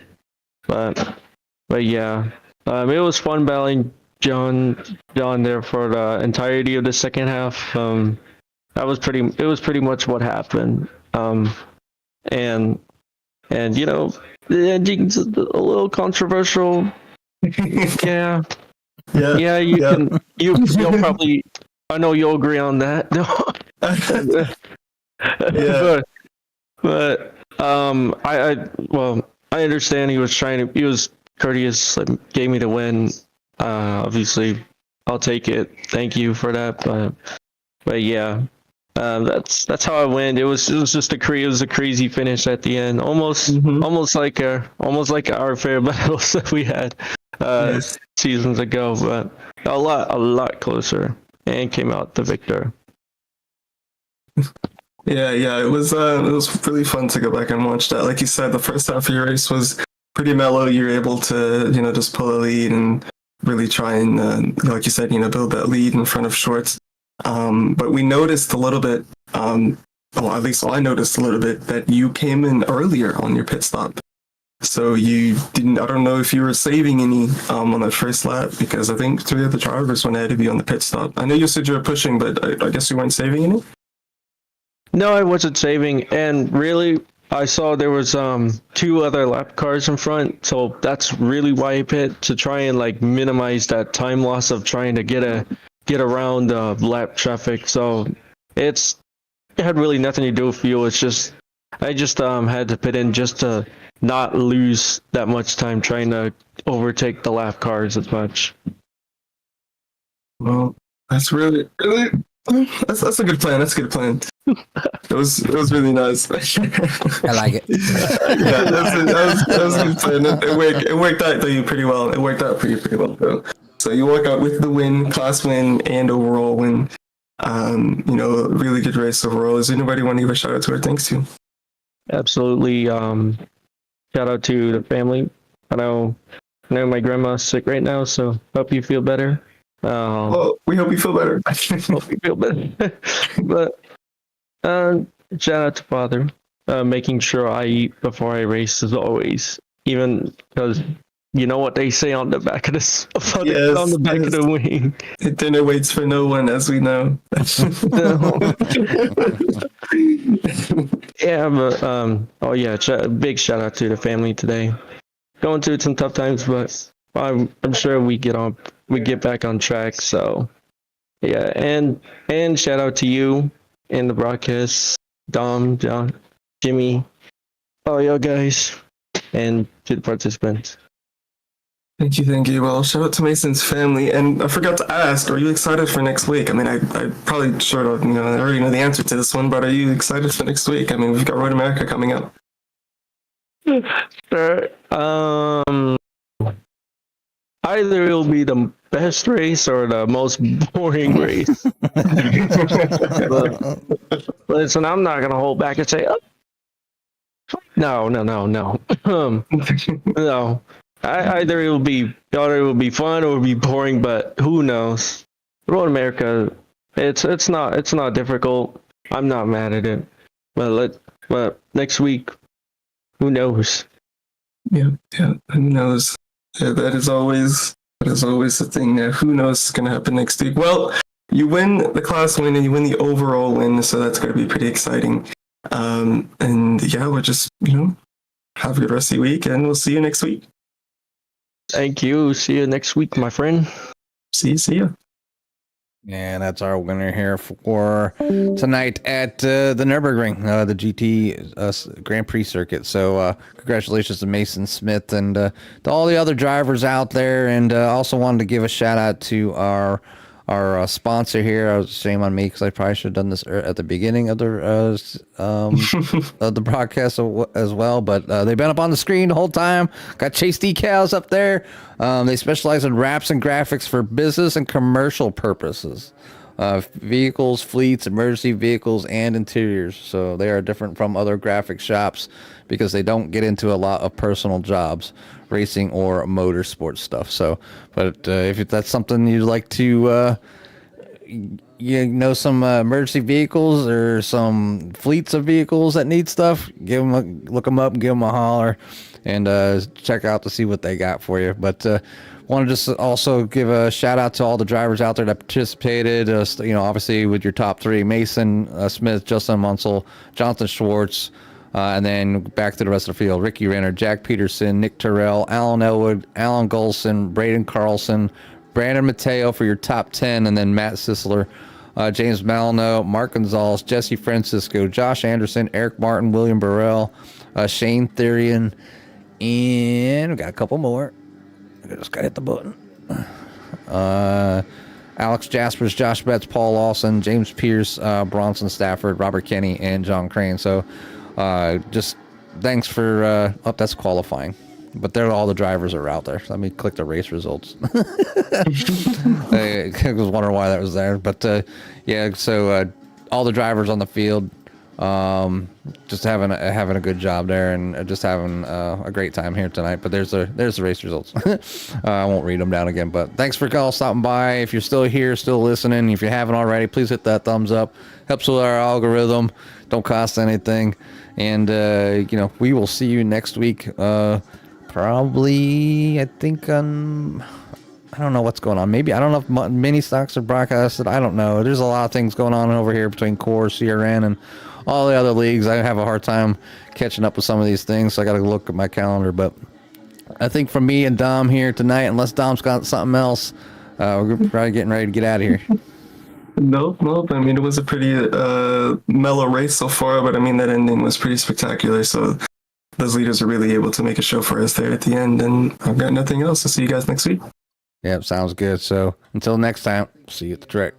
but yeah, it was fun battling John there for the entirety of the second half. It was pretty much what happened. And the ending's a little controversial. Yeah. You'll probably, I know you'll agree on that. Yeah. But I understand he was courteous, gave me the win. Obviously I'll take it. Thank you for that. But yeah, that's how I went. It was just a crazy finish at the end. Almost like our fair battles that we had seasons ago, but a lot closer, and came out the victor. Yeah, it was really fun to go back and watch that. Like you said, the first half of your race was pretty mellow. You were able to, just pull a lead and really try and, like you said, build that lead in front of Schwartz. But we noticed a little bit, at least I noticed a little bit, that you came in earlier on your pit stop. So you didn't. I don't know if you were saving any on that first lap because I think 3 of the drivers went ahead of you on the pit stop. I know you said you were pushing, but I guess you weren't saving any. No, I wasn't saving, and really, I saw there was 2 other lap cars in front, so that's really why I pit to try and like minimize that time loss of trying to get around lap traffic. So it had really nothing to do with fuel. It's just I just had to pit in just to not lose that much time trying to overtake the lap cars as much. Well, that's really. That's a good plan. That's a good plan. It was really nice. I like it. Yeah, that was a good plan. It worked out though pretty well. It worked out pretty well though. So you walk out with the win, class win, and overall win. Really good race overall. Does anybody want to give a shout out to our thanks to? Absolutely. Shout out to the family. I know my grandma's sick right now, so hope you feel better. Well, we hope you feel better. Hope you feel better. But shout out to father, making sure I eat before I race as always. Even because you know what they say on the back of this, on the back of the wing. Dinner waits for no one, as we know. Yeah, but big shout out to the family today. Going through some tough times, but I'm sure we get back on track. So yeah, and shout out to you in the broadcast, Dom, John, Jimmy, all y'all guys, and to the participants. Thank you. Well, shout out to Mason's family. And I forgot to ask, are you excited for next week? I mean, I probably sort of, I already know the answer to this one, but are you excited for next week? I mean, we've got Road America coming up. Sure. Either it'll be the best race or the most boring race. but listen, I'm not going to hold back and say, no. No. Either it will be fun or it'll be boring, but who knows? Road America, it's not difficult. I'm not mad at it. But next week, who knows? Yeah, who knows? Yeah, that is always the thing. Who knows what's gonna happen next week? Well, you win the class win and you win the overall win, so that's gonna be pretty exciting. And yeah, we'll just have a good rest of the week, and we'll see you next week. Thank you. See you next week, my friend. See you. And that's our winner here for tonight at the Nurburgring, the GT Grand Prix circuit. So congratulations to Mason Smith and to all the other drivers out there. And also wanted to give a shout out to our sponsor here. Shame on me because I probably should have done this at the beginning of the of the broadcast as well. But they've been up on the screen the whole time. Got Chase decals up there. They specialize in wraps and graphics for business and commercial purposes. Vehicles, fleets, emergency vehicles, and interiors. So they are different from other graphic shops because they don't get into a lot of personal jobs, racing or motorsport stuff. So, but if that's something you'd like to, some emergency vehicles or some fleets of vehicles that need stuff, look them up and give them a holler, and check out to see what they got for you. But want to just also give a shout out to all the drivers out there that participated. Obviously with your top 3: Mason Smith, Justin Munsell, Jonathan Schwartz. And then back to the rest of the field: Ricky Renner, Jack Peterson, Nick Terrell, Alan Elwood, Alan Golson, Braden Carlson, Brandon Mateo for your top 10, and then Matt Sisler, James Malino, Mark Gonzalez, Jesse Francisco, Josh Anderson, Eric Martin, William Burrell, Shane Therian, and we got a couple more. I just got to hit the button. Alex Jaspers, Josh Betts, Paul Lawson, James Pierce, Bronson Stafford, Robert Kenny, and John Crane. So just thanks for that's qualifying, but all the drivers are out there. So let me click the race results. I was wondering why that was there, but so all the drivers on the field, just having a good job there and just having a great time here tonight. But there's the race results. I won't read them down again, but thanks for all stopping by. If you're still here, still listening, if you haven't already, please hit that thumbs up. Helps with our algorithm. Don't cost anything. And we will see you next week. Probably, I think I don't know what's going on. Maybe I don't know if mini stocks are broadcasted. I don't know. There's a lot of things going on over here between Core, CRN, and all the other leagues. I have a hard time catching up with some of these things, so I got to look at my calendar. But I think from me and Dom here tonight, unless Dom's got something else, we're probably getting ready to get out of here. Nope. I mean, it was a pretty mellow race so far, but I mean, that ending was pretty spectacular. So those leaders are really able to make a show for us there at the end. And I've got nothing else. I'll see you guys next week. Yep, sounds good. So until next time, see you at the track.